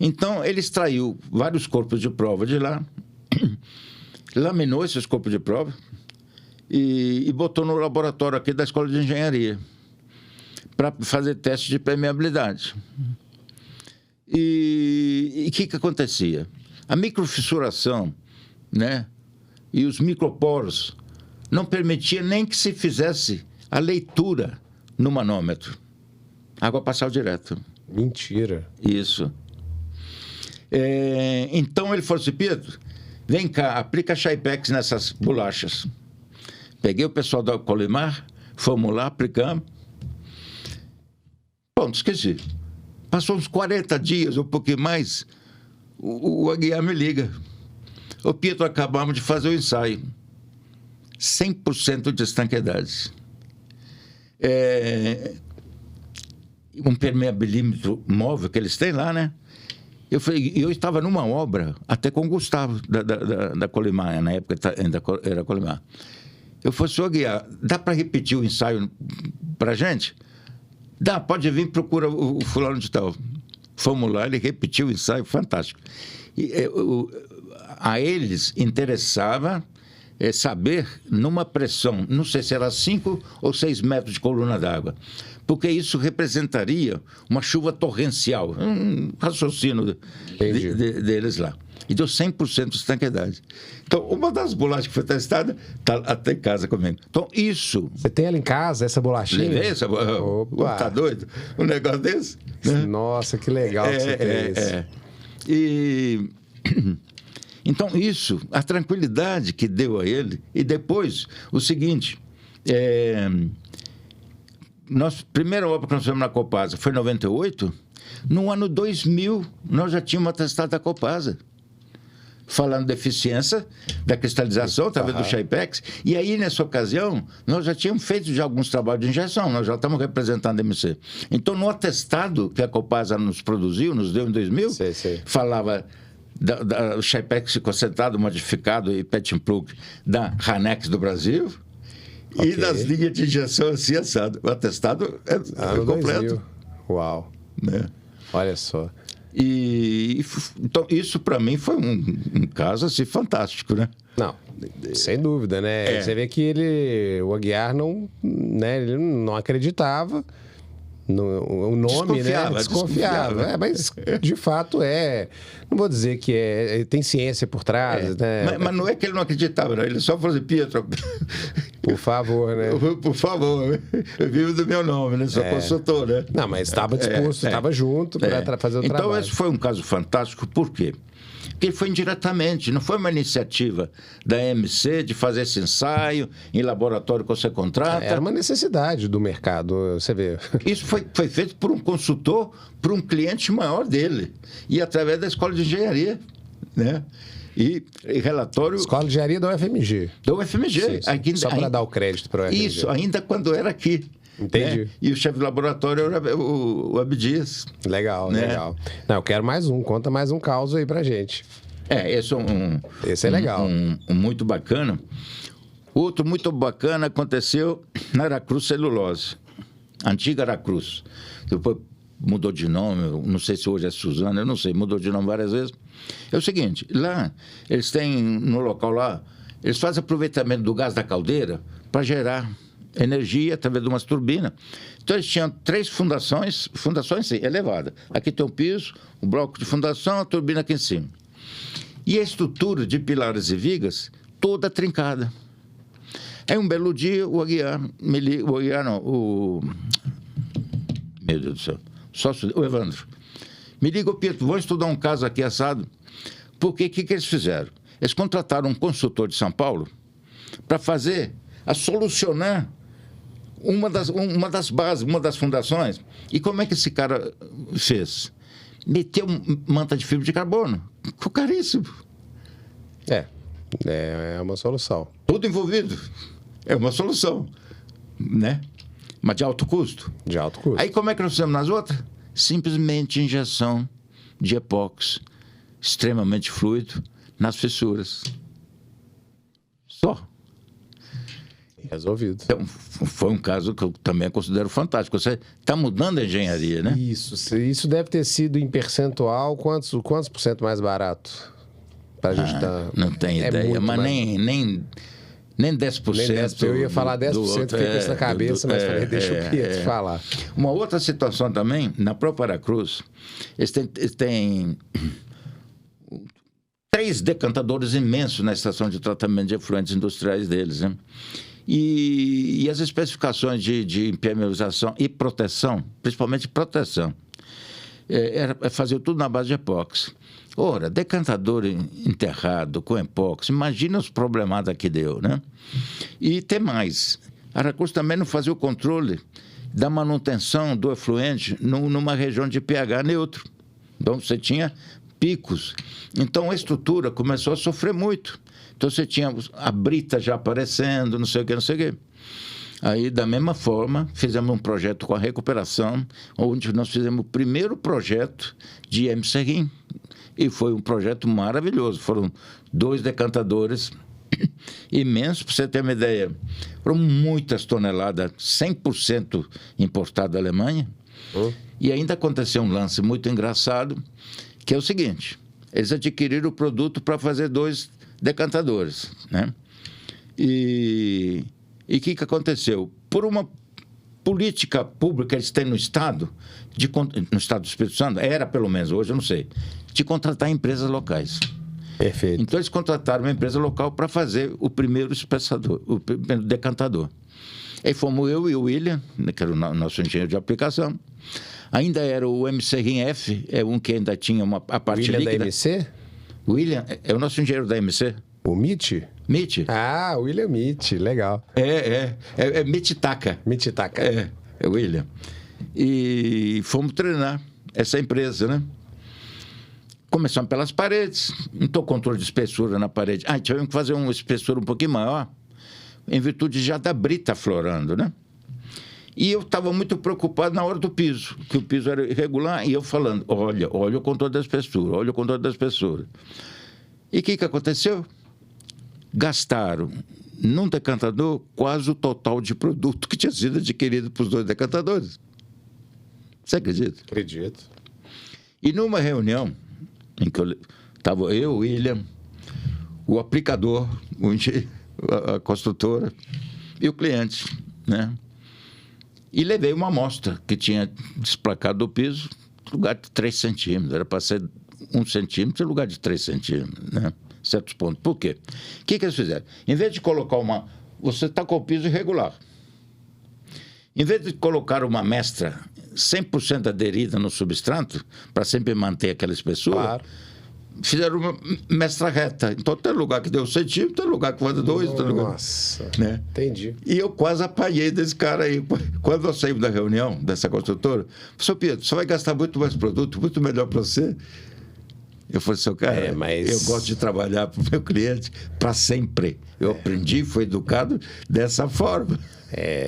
Então, ele extraiu vários corpos de prova de lá, laminou esses corpos de prova e botou no laboratório aqui da Escola de Engenharia para fazer testes de permeabilidade. E o que acontecia? A microfissuração, né, e os microporos não permitia nem que se fizesse a leitura no manômetro. A água passava direto. Mentira. Isso. Então ele falou assim, Pietro, vem cá, aplica Chaipex nessas bolachas. Peguei o pessoal da Colimar, fomos lá, aplicamos. Pronto, esqueci. Passou uns 40 dias, um pouquinho mais, o Aguiar me liga. Ô Pietro, acabamos de fazer o ensaio. 100% de estanqueidade. Um permeabilimento móvel que eles têm lá, né? Eu estava numa obra, até com o Gustavo, da Colimar, na época ainda era Colimar. Eu falei, senhor Aguiar, dá para repetir o ensaio para a gente? Dá, pode vir, procura o fulano de tal. Fomos lá, ele repetiu o ensaio, fantástico. E, a eles interessava saber, numa pressão, não sei se era 5 ou 6 metros de coluna d'água, porque isso representaria uma chuva torrencial, um raciocínio deles lá. E deu 100% de estanqueidade. Então, uma das bolachas que foi testada está até em casa comigo. Então, isso... Você tem ela em casa, essa bolachinha? Levei essa? Tá doido? Um negócio desse? Né? Nossa, que legal que você fez. E... Então, isso, a tranquilidade que deu a ele. E depois, o seguinte... Primeira obra que nós fizemos na Copasa foi em 98. No ano 2000, nós já tínhamos atestado da Copasa, falando da eficiência da cristalização, através do Shaipex. E aí, nessa ocasião, nós já tínhamos feito já alguns trabalhos de injeção, nós já estamos representando a MC. Então, no atestado que a Copasa nos produziu, nos deu em 2000, falava do Shaipex concentrado, modificado e Petting Plug da Ranex do Brasil, e das linhas de injeção assim assado. O atestado é completo. 2000. Uau. Né? Olha só. Então, isso para mim foi um caso assim fantástico, né? Não, sem dúvida, né? Você vê que o Aguiar ele não acreditava o nome, desconfiava. Mas de fato não vou dizer que tem ciência por trás, né? Mas não é que ele não acreditava, não. Ele só falou assim, Pietro, por favor, né? Por favor, eu vivo do meu nome, né? Sou consultor, né? Não, mas estava disposto, estava junto para fazer o trabalho. Então, esse foi um caso fantástico, por quê? Porque foi indiretamente, não foi uma iniciativa da MC de fazer esse ensaio em laboratório que você contrata. Era uma necessidade do mercado, você vê. Isso foi feito por um consultor, por um cliente maior dele, e através da Escola de Engenharia, né? E relatório... Escola de Engenharia da UFMG. Da UFMG. Sim. Só para dar o crédito para o UFMG. Isso, ainda quando era aqui. Entendi. Né? E o chefe do laboratório era o Abdias. Legal, né? Legal. Não, eu quero mais um. Conta mais um caos aí pra gente. Esse é legal. Muito bacana. Outro muito bacana aconteceu na Aracruz Celulose. Antiga Aracruz. Depois mudou de nome, não sei se hoje é Suzana, eu não sei, mudou de nome várias vezes. É o seguinte, lá, eles têm, no local lá, eles fazem aproveitamento do gás da caldeira para gerar energia através de umas turbinas. Então, eles tinham 3 fundações sim, elevadas. Aqui tem um piso, um bloco de fundação, a turbina aqui em cima. E a estrutura de pilares e vigas toda trincada. Aí, um belo dia, o Aguiar me liga, meu Deus do céu, o Evandro, me liga, Pietro, vou estudar um caso aqui assado, porque o que eles fizeram? Eles contrataram um consultor de São Paulo para solucionar uma das bases, uma das fundações. E como é que esse cara fez? Meteu manta de fibra de carbono. Ficou caríssimo. É uma solução. Tudo envolvido. É uma solução, né? Mas de alto custo. De alto custo. Aí como é que nós fizemos nas outras? Simplesmente injeção de epóxi extremamente fluido nas fissuras. Só. Resolvido. Então, foi um caso que eu também considero fantástico. Você está mudando a engenharia, né? Isso deve ter sido em percentual, quantos por cento mais barato? Pra gente não tenho ideia, mas nem 10%. Nem 10%. Eu ia falar 10%, fiquei com isso na cabeça, mas falei, deixa o Pietro falar. Uma outra situação também, na própria Aracruz, eles têm 3 decantadores imensos na estação de tratamento de efluentes industriais deles, né? E as especificações de impermeabilização e proteção, principalmente proteção, era fazer tudo na base de epóxi. Ora, decantador enterrado com epóxi, imagina os problemadas que deu, né? E tem mais, a Aracruz também não fazia o controle da manutenção do efluente numa região de pH neutro. Então, você tinha picos. Então, a estrutura começou a sofrer muito. Então, você tinha a brita já aparecendo, não sei o que, não sei o que. Aí, da mesma forma, fizemos um projeto com a recuperação, onde nós fizemos o primeiro projeto de M-Serrim. E foi um projeto maravilhoso. Foram 2 decantadores imensos, para você ter uma ideia. Foram muitas toneladas, 100% importado da Alemanha. E ainda aconteceu um lance muito engraçado, que é o seguinte: eles adquiriram o produto para fazer 2 decantadores, né? E o que aconteceu? Por uma política pública que eles têm no Estado, no Estado do Espírito Santo, era pelo menos, hoje eu não sei, de contratar empresas locais. Perfeito. Então eles contrataram uma empresa local para fazer o primeiro espessador, o primeiro decantador. Aí fomos eu e o William, que era o nosso engenheiro de aplicação. Ainda era o MC-RIM F, é um que ainda tinha a parte William líquida. da MC? William é o nosso engenheiro da MC. O Mitch? Mitch. Ah, William Mitch, legal. É Mititaka. Mititaka. É William. E fomos treinar essa empresa, né? Começamos pelas paredes, então controle de espessura na parede. Tivemos que fazer uma espessura um pouquinho maior, em virtude já da brita aflorando, né? E eu estava muito preocupado na hora do piso, que o piso era irregular, e eu falando, olha o controle da espessura, olha o controle da espessura. E o que aconteceu? Gastaram, num decantador, quase o total de produto que tinha sido adquirido para os 2 decantadores. Você acredita? Acredito. E numa reunião, em que estava eu, o William, o aplicador, a construtora e o cliente, né? E levei uma amostra que tinha desplacado do piso, no lugar de 3 centímetros. Era para ser 1 centímetro no lugar de 3 centímetros, né? Certos pontos. Por quê? O que eles fizeram? Em vez de colocar você está com o piso irregular. Em vez de colocar uma mestra 100% aderida no substrato, para sempre manter aquela espessura, claro, fizeram uma mestra reta. Então, tem lugar que deu 1 centímetro, tem lugar que vai dar 2, tem lugar... Nossa, né? Entendi. E eu quase apanhei desse cara aí. Quando eu saí da reunião dessa construtora, seu Pedro, você vai gastar muito mais produto, muito melhor para você. Eu falei, seu cara, eu gosto de trabalhar para o meu cliente para sempre. Eu aprendi, fui educado dessa forma.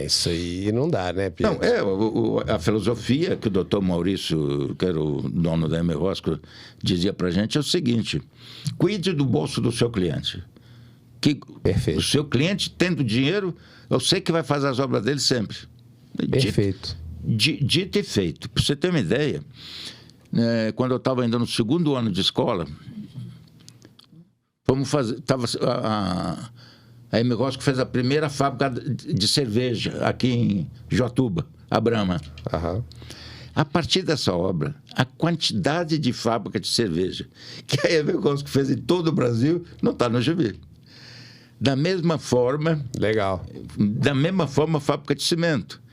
Isso aí não dá, né, Pedro? Não, a filosofia que o doutor Maurício, que era o dono da M. Rosco, dizia para a gente é o seguinte: cuide do bolso do seu cliente. Perfeito. O seu cliente, tendo dinheiro, eu sei que vai fazer as obras dele sempre. Perfeito. Dito e feito. Para você ter uma ideia, quando eu estava ainda no 2º ano de escola, fomos fazer... A M. Rosco fez a primeira fábrica de cerveja aqui em Joatuba, a Brahma. Uhum. A partir dessa obra, a quantidade de fábrica de cerveja que a M. Rosco fez em todo o Brasil não está no gibi. Da mesma forma... Legal. Da mesma forma, a fábrica de cimento.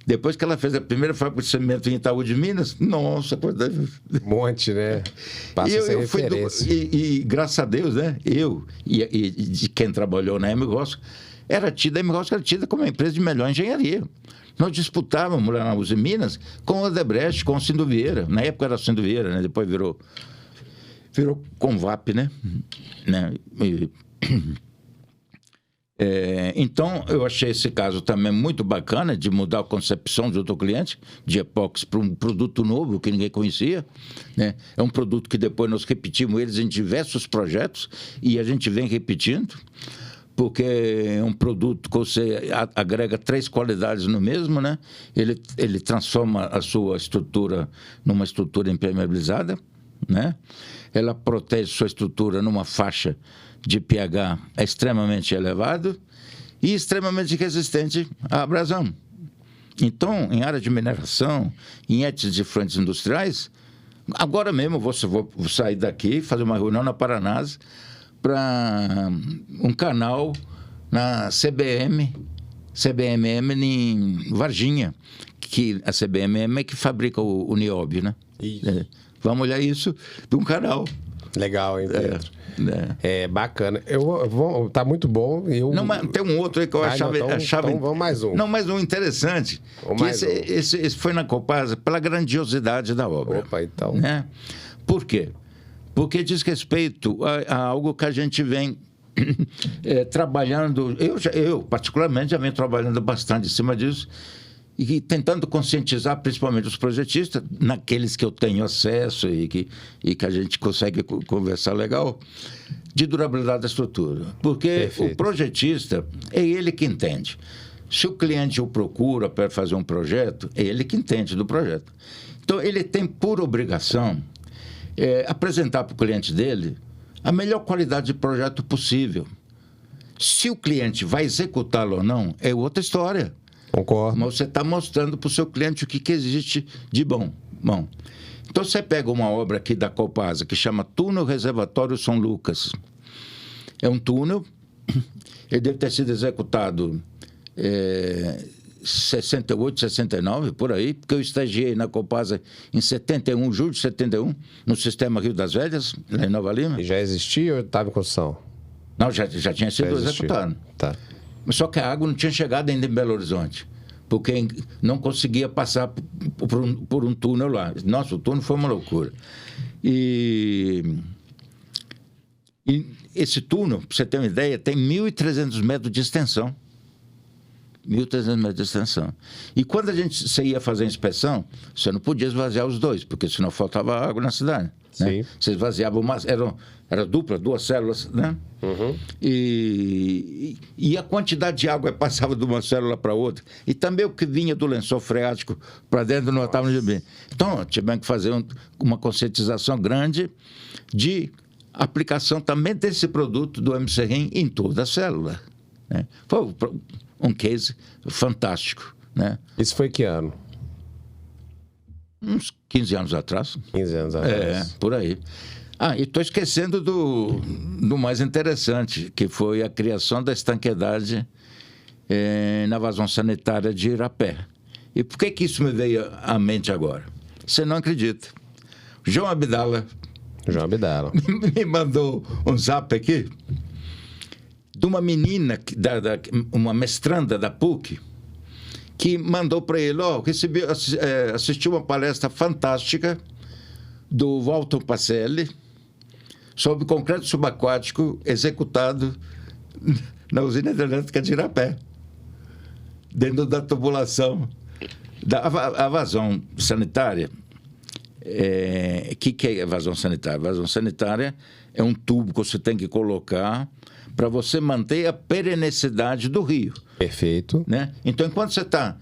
Depois que ela fez a primeira fábrica de cimento em Itaú de Minas, nossa, um monte, né? Passa a ser referência. E graças a Deus, né? Eu e de quem trabalhou na M. Rosco, a M. Rosco era tida como uma empresa de melhor engenharia. Nós disputávamos lá na Uzi Minas com o Odebrecht, com o Cindo Vieira. Na época era o Cindo Vieira, né? Depois virou Convap, né? Então, eu achei esse caso também muito bacana, de mudar a concepção do outro cliente, de epóxi para um produto novo que ninguém conhecia, né? É um produto que depois nós repetimos eles em diversos projetos e a gente vem repetindo, porque é um produto que você agrega 3 qualidades no mesmo, né? Ele transforma a sua estrutura numa estrutura impermeabilizada, né? Ela protege sua estrutura numa faixa de pH extremamente elevado e extremamente resistente à abrasão. Então, em área de mineração, em éticas de frontes industriais, agora mesmo vou sair daqui e fazer uma reunião na Paranás para um canal na CBMM em Varginha, que a CBMM é que fabrica o nióbio, né? Vamos olhar isso de um canal. Legal, hein, Pedro? Bacana. Tá muito bom. Não, mas tem um outro aí que eu achava... Então vamos mais um. Não, mais um interessante. Esse foi na Copasa pela grandiosidade da obra. Opa, então. Né? Por quê? porque diz respeito a algo que a gente vem trabalhando. Eu, particularmente, já venho trabalhando bastante em cima disso e tentando conscientizar principalmente os projetistas, naqueles que eu tenho acesso e que a gente consegue conversar legal, de durabilidade da estrutura. Porque Perfeito. O projetista é ele que entende. Se o cliente o procura para fazer um projeto, é ele que entende do projeto. Então, ele tem por obrigação apresentar para o cliente dele a melhor qualidade de projeto possível. Se o cliente vai executá-lo ou não, é outra história. Concordo. Mas você está mostrando para o seu cliente o que existe de bom. Então, você pega uma obra aqui da Copasa que chama Túnel Reservatório São Lucas. É um túnel, ele deve ter sido executado 68, 69, por aí, porque eu estagiei na Copasa em 71, julho de 71, no sistema Rio das Velhas, lá em Nova Lima. E já existia ou estava em construção? Não, já tinha sido executado. Tá. Só que a água não tinha chegado ainda em Belo Horizonte, porque não conseguia passar por um túnel lá. Nossa, o túnel foi uma loucura. E esse túnel, para você ter uma ideia, tem 1.300 metros de extensão. 1.300 metros de extensão. E quando você ia fazer a inspeção, você não podia esvaziar os dois, porque senão faltava água na cidade. Né? Você esvaziava era dupla, 2 células, né? Uhum. E a quantidade de água passava de uma célula para outra. E também o que vinha do lençol freático para dentro não estava no GB. Então, tivemos que fazer uma conscientização grande de aplicação também desse produto do MCRIM em toda a célula. Né? Foi um case fantástico. Né? Isso foi que ano? Uns 15 anos atrás. 15 anos atrás. Por aí. E estou esquecendo do mais interessante, que foi a criação da estanqueidade na vazão sanitária de Irapé. E por que isso me veio à mente agora? Você não acredita. João Abdala me mandou um zap aqui de uma menina, uma mestranda da PUC, que mandou para ele, assisti uma palestra fantástica do Walter Pacelli sobre concreto subaquático executado na usina hidrelétrica de Irapé, dentro da tubulação a vazão sanitária. Que é vazão sanitária? Vazão sanitária é um tubo que você tem que colocar para você manter a perenicidade do rio. Perfeito. Né? Então, enquanto você está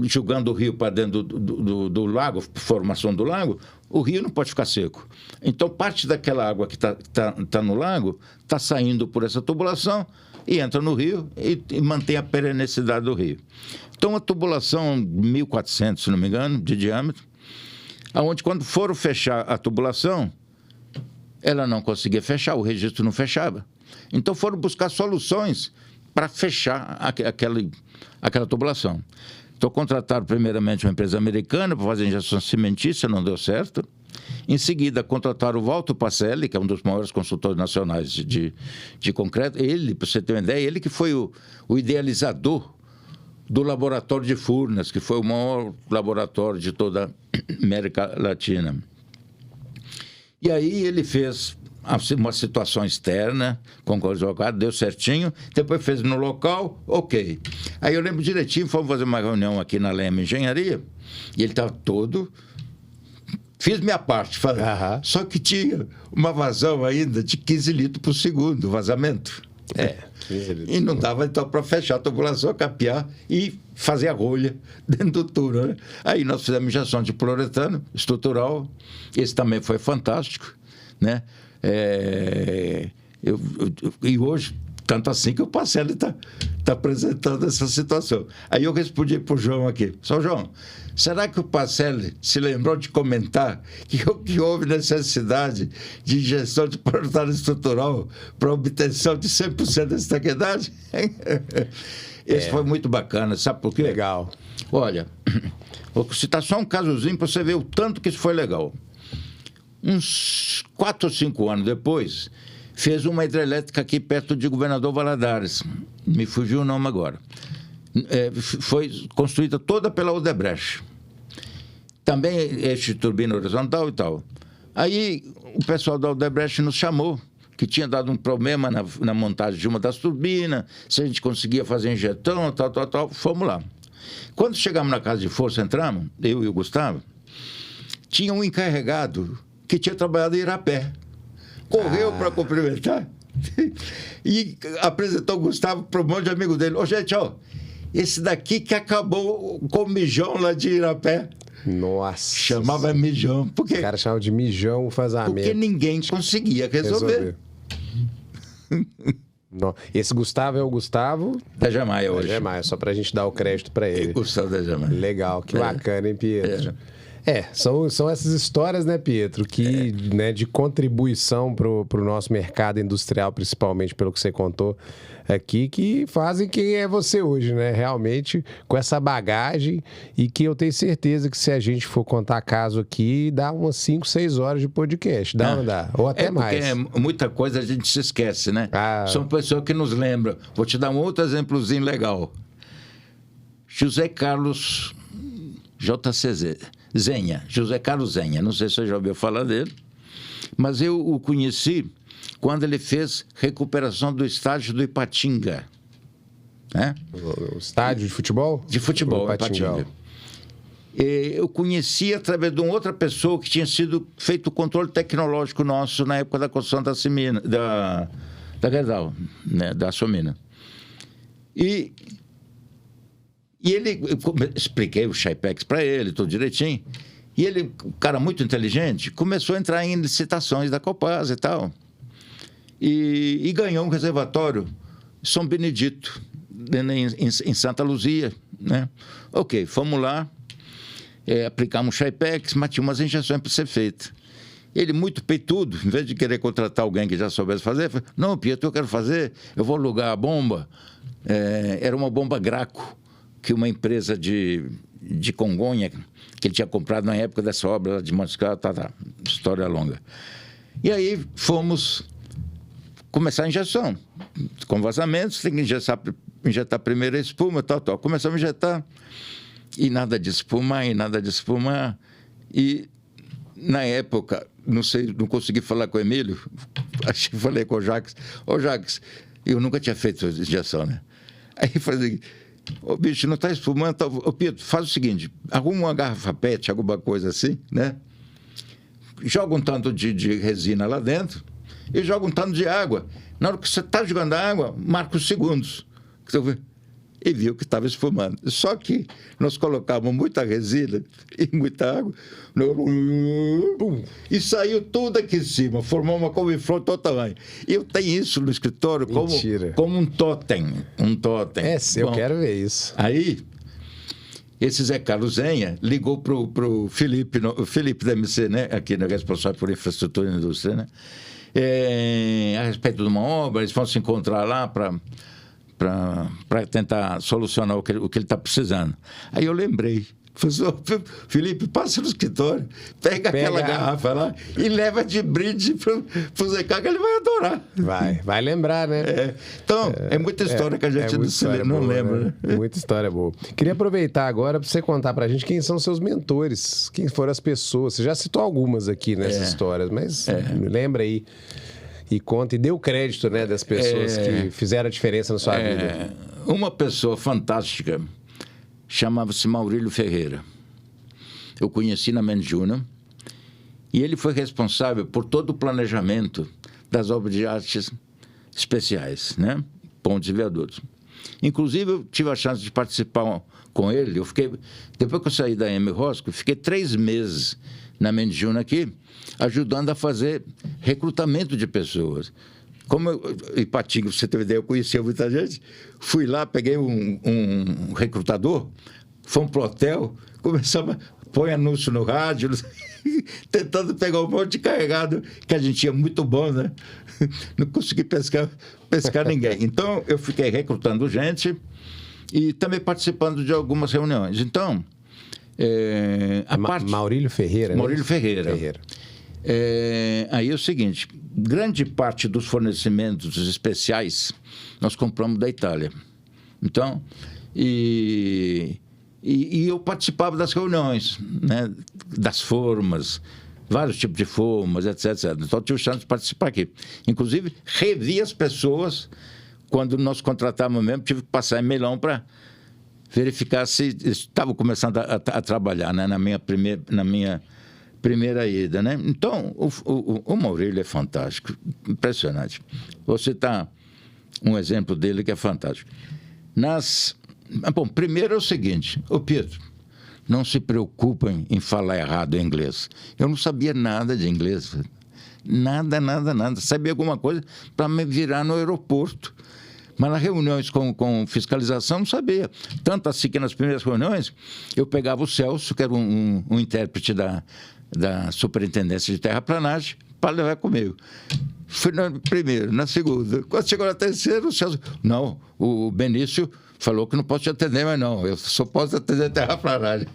jogando o rio para dentro do lago, formação do lago, o rio não pode ficar seco. Então, parte daquela água que está no lago está saindo por essa tubulação e entra no rio e mantém a perenicidade do rio. Então, a tubulação 1.400, se não me engano, de diâmetro, onde quando foram fechar a tubulação, ela não conseguia fechar, o registro não fechava. Então foram buscar soluções para fechar aquela tubulação. Então contrataram primeiramente uma empresa americana para fazer injeção cimentícia, não deu certo. Em seguida contrataram o Walter Pacelli, que é um dos maiores consultores nacionais de concreto. Ele, para você ter uma ideia, ele que foi o idealizador do laboratório de Furnas, que foi o maior laboratório de toda a América Latina. E aí ele fez uma situação externa, com o advogado, deu certinho, depois fez no local, ok. Aí eu lembro direitinho, fomos fazer uma reunião aqui na Leme Engenharia, e ele estava todo... Fiz minha parte, só que tinha uma vazão ainda de 15 litros por segundo, vazamento. 15 litros. E não dava então para fechar a tubulação, capear e fazer a rolha dentro do túnel. Né? Aí nós fizemos injeção de poliuretano estrutural, esse também foi fantástico, né? E hoje, tanto assim que o Pacelli está apresentando essa situação. Aí eu respondi para o João aqui, São João, será que o Pacelli se lembrou de comentar que houve necessidade de injeção de poliuretano estrutural para obtenção de 100% da estanqueidade? Esse foi muito bacana, sabe por quê? Legal. Olha, vou citar só um casozinho para você ver o tanto que isso foi legal. Uns 4 ou 5 anos depois, fez uma hidrelétrica aqui perto de Governador Valadares. Me fugiu o nome agora. Foi construída toda pela Odebrecht. Também eixo de turbina horizontal e tal. Aí o pessoal da Odebrecht nos chamou, que tinha dado um problema na montagem de uma das turbinas, se a gente conseguia fazer injetão, tal, fomos lá. Quando chegamos na casa de força, entramos, eu e o Gustavo, tinha um encarregado que tinha trabalhado em Irapé. Correu para cumprimentar e apresentou o Gustavo para um monte de amigo dele. Ô, gente, ó, esse daqui que acabou com o Mijão lá de Irapé. Nossa. Chamava Mijão. Porque, o cara chamava de Mijão Fazamento. Porque ninguém conseguia resolver. Não. Esse Gustavo é o Gustavo da Jamaia hoje. Da Jamaia, só pra gente dar o crédito pra ele. Gustavo da Jamaia. Legal, que bacana, hein, Pietro? São essas histórias, né, Pietro, que né, de contribuição pro nosso mercado industrial, principalmente pelo que você contou aqui, que fazem quem é você hoje, né? Realmente, com essa bagagem, e que eu tenho certeza que se a gente for contar caso aqui, dá umas 5, 6 horas de podcast. Dá ou não dá? Ou até mais. Porque muita coisa a gente se esquece, né? São pessoas que nos lembram. Vou te dar um outro exemplozinho legal. José Carlos JCZ. Zenha, José Carlos Zenha, não sei se você já ouviu falar dele, mas eu o conheci quando ele fez recuperação do estádio do Ipatinga. Né? O estádio de futebol? De futebol, Ipatinga. Eu conheci através de uma outra pessoa que tinha sido feito o controle tecnológico nosso na época da construção da Gerdau, né, da Somina. E ele, expliquei o Shypex para ele, tudo direitinho. E ele, um cara muito inteligente, começou a entrar em licitações da Copasa e tal. E ganhou um reservatório São Benedito, em Santa Luzia, né? Ok, fomos lá, aplicamos o Shypex, mas tinha umas injeções para ser feitas. Ele, muito peitudo, em vez de querer contratar alguém que já soubesse fazer, falou, não, Pietro, eu quero fazer, eu vou alugar a bomba. Era uma bomba Graco, que uma empresa de Congonha, que ele tinha comprado na época dessa obra de Montes Claros, história longa. E aí fomos começar a injeção. Com vazamentos, tem que injetar primeiro a espuma, tal. Começamos a injetar, e nada de espuma, E, na época, não consegui falar com o Emílio, acho que falei com o Jacques. Ô, Jacques, eu nunca tinha feito injeção, né? Aí falei, ô, bicho, não está espumando? Tá... Ô, Pietro, faz o seguinte, arruma uma garrafa PET, alguma coisa assim, né? Joga um tanto de resina lá dentro e joga um tanto de água. Na hora que você está jogando a água, marca os segundos. E viu que estava espumando. Só que nós colocávamos muita resina e muita água e saiu tudo aqui em cima, formou uma couve-flor de todo tamanho. E eu tenho isso no escritório como um totem. Eu quero ver isso. Aí, esse Zé Carlos Zenha ligou para o Felipe da MC, né? Aqui na responsável por infraestrutura e indústria, né? A respeito de uma obra, eles vão se encontrar lá para tentar solucionar o que ele está precisando. Aí eu lembrei. Felipe, passa no escritório, pega aquela garrafa lá e leva de brinde pro Zé Carlos, que ele vai adorar. Vai lembrar, né? Então, é muita história que a gente não lembra. Né? Muita história boa. Queria aproveitar agora para você contar pra gente quem são seus mentores, quem foram as pessoas. Você já citou algumas aqui nessas histórias, mas lembra aí. E conta, e dê o crédito, né, das pessoas que fizeram a diferença na sua vida. Uma pessoa fantástica chamava-se Maurílio Ferreira. Eu conheci na Menjuna e ele foi responsável por todo o planejamento das obras de artes especiais, né? Pontes e viadutos. Inclusive, eu tive a chance de participar com ele. Depois que eu saí da M. Rosco, fiquei 3 meses na Menjuna aqui, ajudando a fazer recrutamento de pessoas. Como Ipatinga, pra você ter uma ideia, eu conhecia muita gente, fui lá, peguei um recrutador, fomos pro hotel, começamos a pôr anúncio no rádio, tentando pegar um monte de carregado, que a gente tinha muito bom, né? Não consegui pescar ninguém. Então, eu fiquei recrutando gente e também participando de algumas reuniões. Então, Maurílio Ferreira, Maurílio Ferreira. Aí é o seguinte, grande parte dos fornecimentos especiais nós compramos da Itália. Então, e eu participava das reuniões, né, das formas, vários tipos de formas, etc, etc. Então, eu tive chance de participar aqui. Inclusive, revi as pessoas, quando nós contratávamos mesmo, tive que passar em Milão para verificar se estavam começando a trabalhar, né, na minha primeira ida, né? Então, o Maurílio é fantástico, impressionante. Vou citar um exemplo dele que é fantástico. Bom, primeiro é o seguinte, Pietro, não se preocupem em falar errado em inglês. Eu não sabia nada de inglês, nada. Sabia alguma coisa para me virar no aeroporto. Mas nas reuniões com fiscalização não sabia. Tanto assim que nas primeiras reuniões eu pegava o Celso, que era um intérprete da Superintendência de Terraplanagem, para levar comigo. Fui na primeira, na segunda. Quando chegou na terceira, o Celso... Não, o Benício falou que não posso te atender, mas não, eu só posso atender terraplanagem.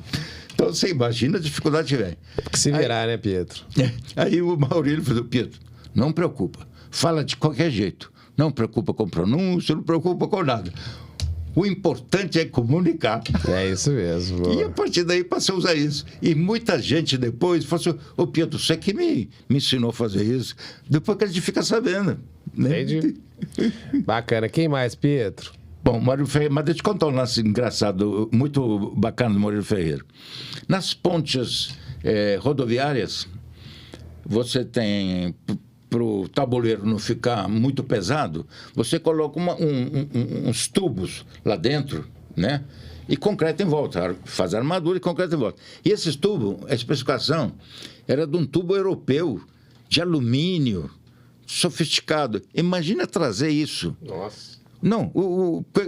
Então você imagina a dificuldade que vem. Que se virar, né, Pietro? Aí o Maurílio falou, Pietro, não preocupa, fala de qualquer jeito. Não preocupa com pronúncia, não preocupa com nada. O importante é comunicar. É isso mesmo. E a partir daí passei a usar isso. E muita gente depois falou assim, Pietro, você que me ensinou a fazer isso. Depois que a gente fica sabendo. Né? Entendi. Bacana. Quem mais, Pietro? Bom, Maurílio Ferreira, mas deixa eu te contar um lance engraçado, muito bacana do Maurílio Ferreira. Nas pontes rodoviárias, você tem... para o tabuleiro não ficar muito pesado, você coloca uns tubos lá dentro, né? E concreto em volta, faz armadura e concreto em volta. E esses tubos, a especificação era de um tubo europeu, de alumínio, sofisticado. Imagina trazer isso. Nossa. Não,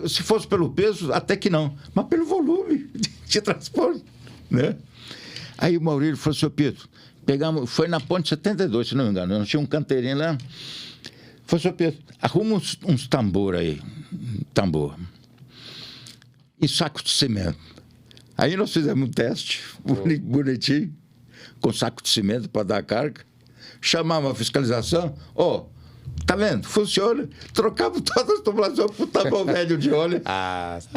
se fosse pelo peso, até que não, mas pelo volume de transporte, né? Aí o Maurílio falou, seu Pedro, foi na ponte 72, se não me engano, não tinha um canteirinho lá. Falei, seu Pedro, arruma uns tambor aí, tambor, e saco de cimento. Aí nós fizemos um teste, bonitinho, com saco de cimento para dar a carga, chamamos a fiscalização, tá vendo? Funciona. Trocava todas as tubulações por tambor velho de óleo. Ah, você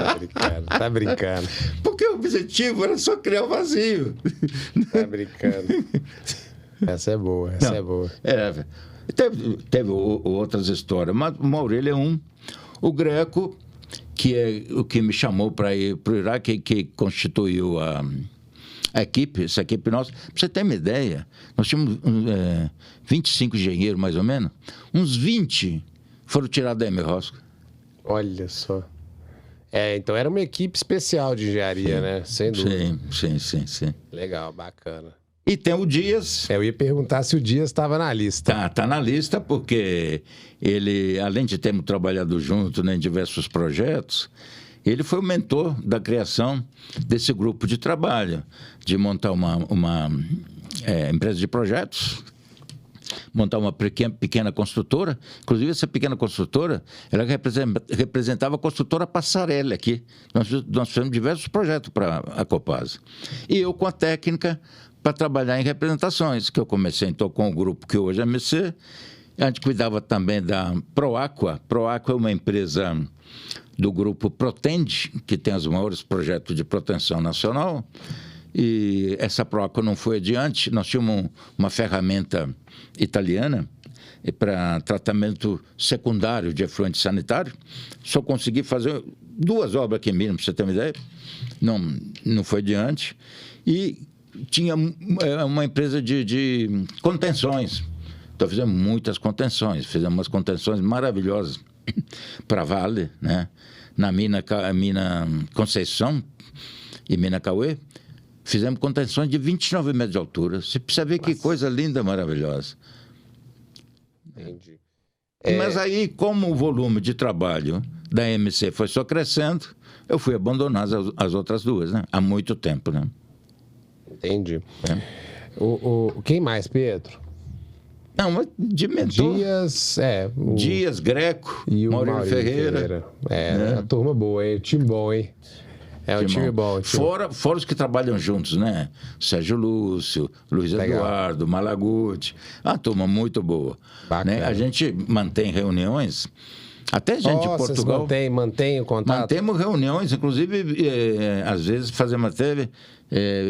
tá brincando. Porque o objetivo era só criar o vazio. Tá brincando. Essa é boa. Teve outras histórias, mas o Maurílio é um. O Greco, que é o que me chamou para ir para o Iraque, que constituiu a equipe, essa equipe nossa. Para você ter uma ideia, nós tínhamos 25 engenheiros, mais ou menos. Uns 20 foram tirados da Emerosco. Olha só. Então era uma equipe especial de engenharia, né? Sem dúvida. Sim. Legal, bacana. E tem o Dias. Eu ia perguntar se o Dias estava na lista. Tá na lista porque ele, além de termos trabalhado junto, né, em diversos projetos, ele foi o mentor da criação desse grupo de trabalho, de montar uma empresa de projetos, montar uma pequena construtora. Inclusive, essa pequena construtora, ela representava a construtora Passarelli aqui. Nós fizemos diversos projetos para a Copasa. E eu com a técnica para trabalhar em representações, que eu comecei então com o grupo que hoje é MC. A gente cuidava também da Proaqua. Proaqua é uma empresa do grupo Protende, que tem os maiores projetos de proteção nacional. E essa Proaqua não foi adiante. Nós tínhamos uma ferramenta italiana para tratamento secundário de efluente sanitário. Só consegui fazer 2 obras aqui em Minas, para você ter uma ideia. Não foi adiante. E tinha uma empresa de contenções. Então fizemos muitas contenções. Fizemos umas contenções maravilhosas para a Vale, né? Na mina Conceição e Mina Cauê. Fizemos contenções de 29 metros de altura. Você precisa ver que coisa linda, maravilhosa. Entendi. Mas aí, como o volume de trabalho da MC foi só crescendo, eu fui abandonar as outras 2, né? Há muito tempo, né? Entendi. Quem mais, Pedro? Não, mas de mentor. Dias, Greco, e o Maurílio Ferreira. A turma boa, hein? Time bom, hein? Um time bom. Fora os que trabalham juntos, né? Sérgio Lúcio, Luiz Eduardo, Malaguti. Uma turma muito boa. Né? A gente mantém reuniões Até gente de Portugal. Mantém o contato? Mantemos reuniões, inclusive, às vezes fazemos até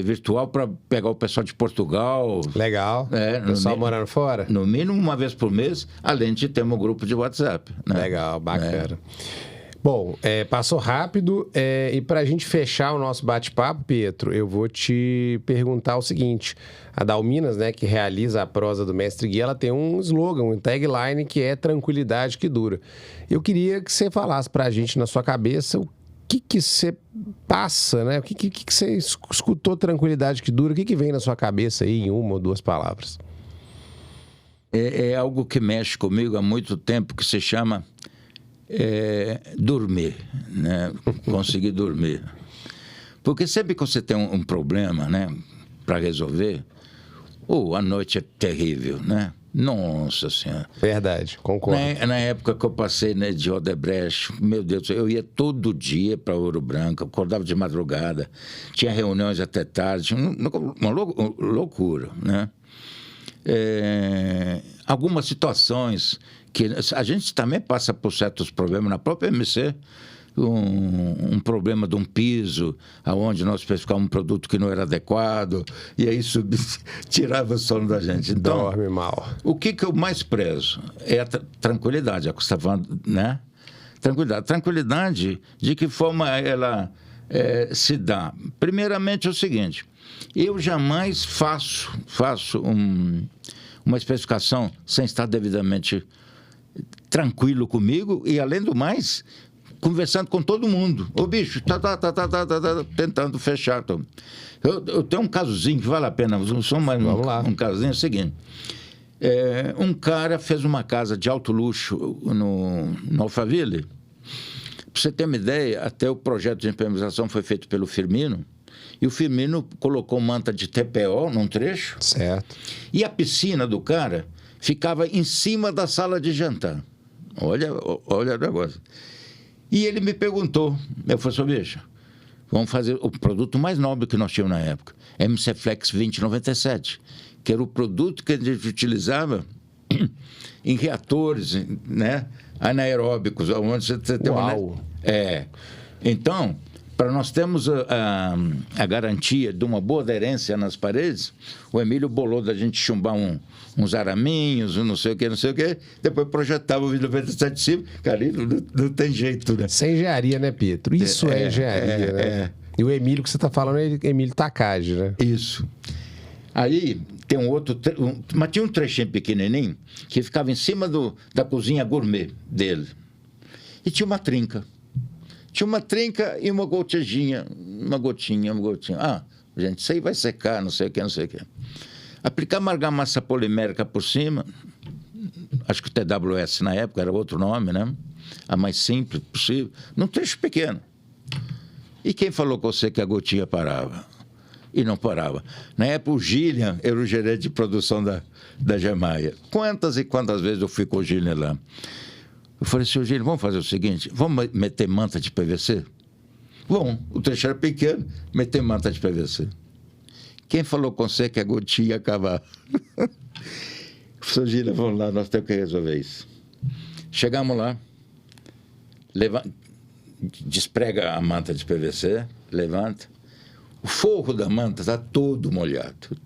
virtual para pegar o pessoal de Portugal. Legal. O pessoal morando fora? No mínimo uma vez por mês, além de ter um grupo de WhatsApp. Né? Legal, bacana. Bom, passou rápido e para a gente fechar o nosso bate-papo, Pietro, eu vou te perguntar o seguinte. A Dalminas, né, que realiza a prosa do Mestre Gui, ela tem um slogan, um tagline que é tranquilidade que dura. Eu queria que você falasse para a gente na sua cabeça o que você passa, né? O que você escutou tranquilidade que dura, o que vem na sua cabeça aí em uma ou duas palavras? É algo que mexe comigo há muito tempo, que se chama dormir, né? Conseguir dormir. Porque sempre que você tem um problema, né, para resolver, a noite é terrível, né? Nossa Senhora. Verdade, concordo. Na época que eu passei, né, de Odebrecht, meu Deus, eu ia todo dia para Ouro Branco, acordava de madrugada, tinha reuniões até tarde, uma loucura, né? Algumas situações que a gente também passa por certos problemas na própria MC, um problema de um piso, aonde nós especificávamos um produto que não era adequado, e aí tirava o sono da gente. Então, dorme mal. O que eu mais prezo é a tranquilidade, é o que você está falando, né? Tranquilidade, de que forma ela se dá? Primeiramente é o seguinte, eu jamais faço uma especificação sem estar devidamente tranquilo comigo e, além do mais, conversando com todo mundo. Ô, bicho, tentando fechar. Eu tenho um casozinho que vale a pena, só mais um casozinho, é o seguinte. Um cara fez uma casa de alto luxo no Alphaville. Para você ter uma ideia, até o projeto de impermeabilização foi feito pelo Firmino, e o Firmino colocou manta de TPO num trecho. Certo. E a piscina do cara ficava em cima da sala de jantar. Olha o negócio. E ele me perguntou, eu falei, seu bicho, vamos fazer o produto mais nobre que nós tínhamos na época, MC Flex 2097, que era o produto que a gente utilizava em reatores, né, anaeróbicos, onde você tem uma... Então, para nós termos a garantia de uma boa aderência nas paredes, o Emílio bolou da gente chumbar uns araminhos, não sei o que, depois projetava o 97 de cima, cara, não tem jeito, né? Isso é engenharia, né, Pietro? Isso é engenharia, né? E o Emílio que você está falando é Emílio Takagi, né? Isso. Aí tem um outro, mas tinha um trechinho pequenininho que ficava em cima da cozinha gourmet dele. E tinha uma trinca. Tinha uma trinca e uma gotinha. Ah, gente, isso aí vai secar, não sei o que. Aplicar argamassa polimérica por cima, acho que o TWS na época era outro nome, né? A mais simples possível, num trecho pequeno. E quem falou com você que a gotinha parava? E não parava. Na época, o Gillian era o gerente de produção da Gemaia. Quantas e quantas vezes eu fui com o Gillian lá? Eu falei, senhor Gillian, vamos fazer o seguinte, vamos meter manta de PVC? Bom, o trecho era pequeno, meter manta de PVC. Quem falou com você que a gotinha ia acabar? Senhor Gillian, vamos lá, nós temos que resolver isso. Chegamos lá, desprega a manta de PVC, levanta. O forro da manta está todo molhado.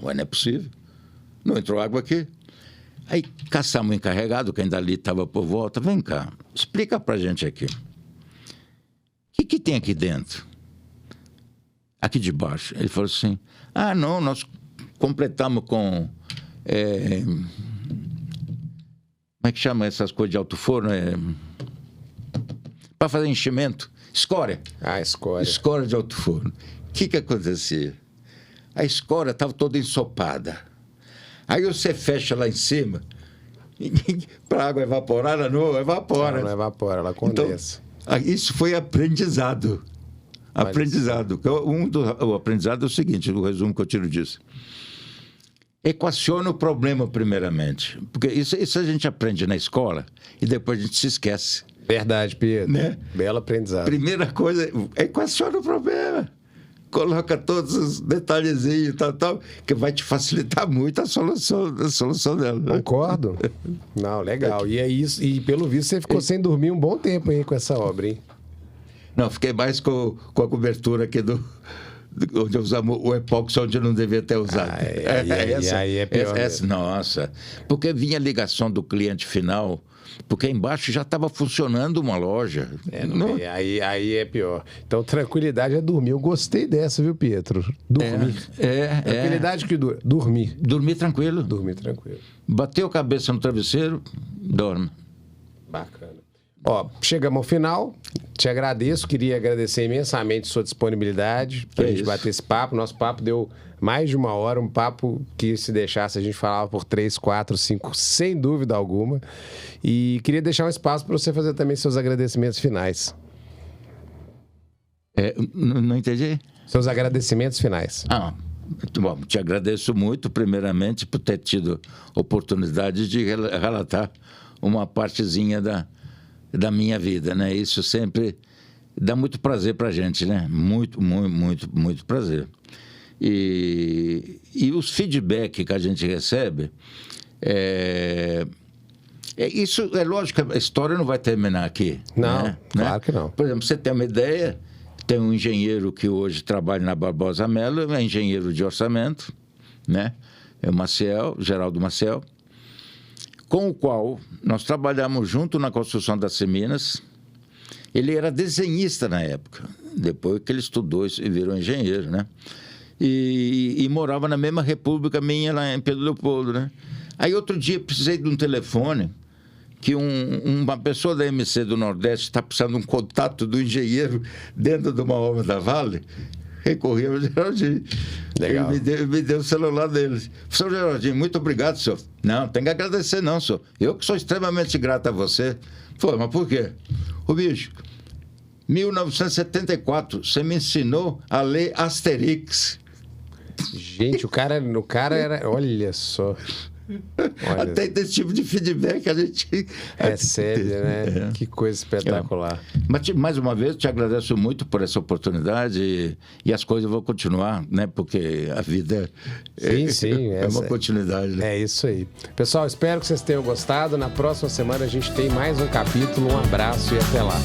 Mas não é possível. Não entrou água aqui. Aí caçamos o encarregado, que ainda ali estava por volta. Vem cá, explica para a gente aqui. O que tem aqui dentro? Aqui de baixo. Ele falou assim, não, nós completamos com... como é que chama essas coisas de alto forno? Para fazer enchimento. Escória. Escória. Escória de alto forno. O que acontecia? A escória estava toda ensopada. Aí você fecha lá em cima, para a água evaporar, ela não evapora. Ela não evapora, ela condensa. Então, isso foi aprendizado. O aprendizado é o seguinte, o resumo que eu tiro disso. Equaciona o problema primeiramente. Porque isso a gente aprende na escola e depois a gente se esquece. Verdade, Pedro. Né? Belo aprendizado. Primeira coisa, equaciona o problema. coloca todos os detalhezinhos e tal, que vai te facilitar muito a solução dela. Né? Concordo. Não, legal. E é isso. E pelo visto você ficou sem dormir um bom tempo aí com essa obra, hein? Não, fiquei mais com a cobertura aqui onde eu usava o epóxi, onde eu não devia ter usado. Aí é pior. Nossa, porque vinha a ligação do cliente final, porque embaixo já estava funcionando uma loja. Aí é pior. Então, tranquilidade é dormir. Eu gostei dessa, viu, Pietro? Dormir. Tranquilidade que dormir. Dormir tranquilo. Dormir tranquilo. Bateu a cabeça no travesseiro, dorme. Bacana. Ó, chegamos ao final. Te agradeço. Queria agradecer imensamente a sua disponibilidade para a gente bater esse papo. Nosso papo deu mais de 1 hora. Um papo que, se deixasse, a gente falava por 3, 4, 5, sem dúvida alguma. E queria deixar um espaço para você fazer também seus agradecimentos finais. Não entendi? Seus agradecimentos finais. Bom, te agradeço muito, primeiramente, por ter tido oportunidade de relatar uma partezinha da minha vida, né? Isso sempre dá muito prazer para a gente, né? Muito, muito, muito, muito prazer. E os feedback que a gente recebe, isso é lógico que a história não vai terminar aqui. Não, claro que não. Por exemplo, você tem uma ideia, tem um engenheiro que hoje trabalha na Barbosa Mello, é engenheiro de orçamento, né? É o Maciel, Geraldo Maciel, com o qual nós trabalhamos junto na construção das Seminas. Ele era desenhista na época, depois que ele estudou e virou engenheiro, né? E morava na mesma república minha, lá em Pedro Leopoldo, né? Aí outro dia precisei de um telefone, que uma pessoa da MC do Nordeste está precisando de um contato do engenheiro dentro de uma obra da Vale. Recorri ao Geraldinho. Legal. Ele me deu o celular dele. Senhor Geraldinho, muito obrigado, senhor. Não, tem que agradecer não, senhor. Eu que sou extremamente grato a você. Foi, mas por quê? Ô, bicho, 1974, você me ensinou a ler Asterix. Gente, o cara era... Olha só. Até desse tipo de feedback a gente... É sério, né? Que coisa espetacular. Mas, mais uma vez, te agradeço muito por essa oportunidade e as coisas vão continuar, né? Porque a vida é uma continuidade. Né? É isso aí. Pessoal, espero que vocês tenham gostado. Na próxima semana a gente tem mais um capítulo. Um abraço e até lá.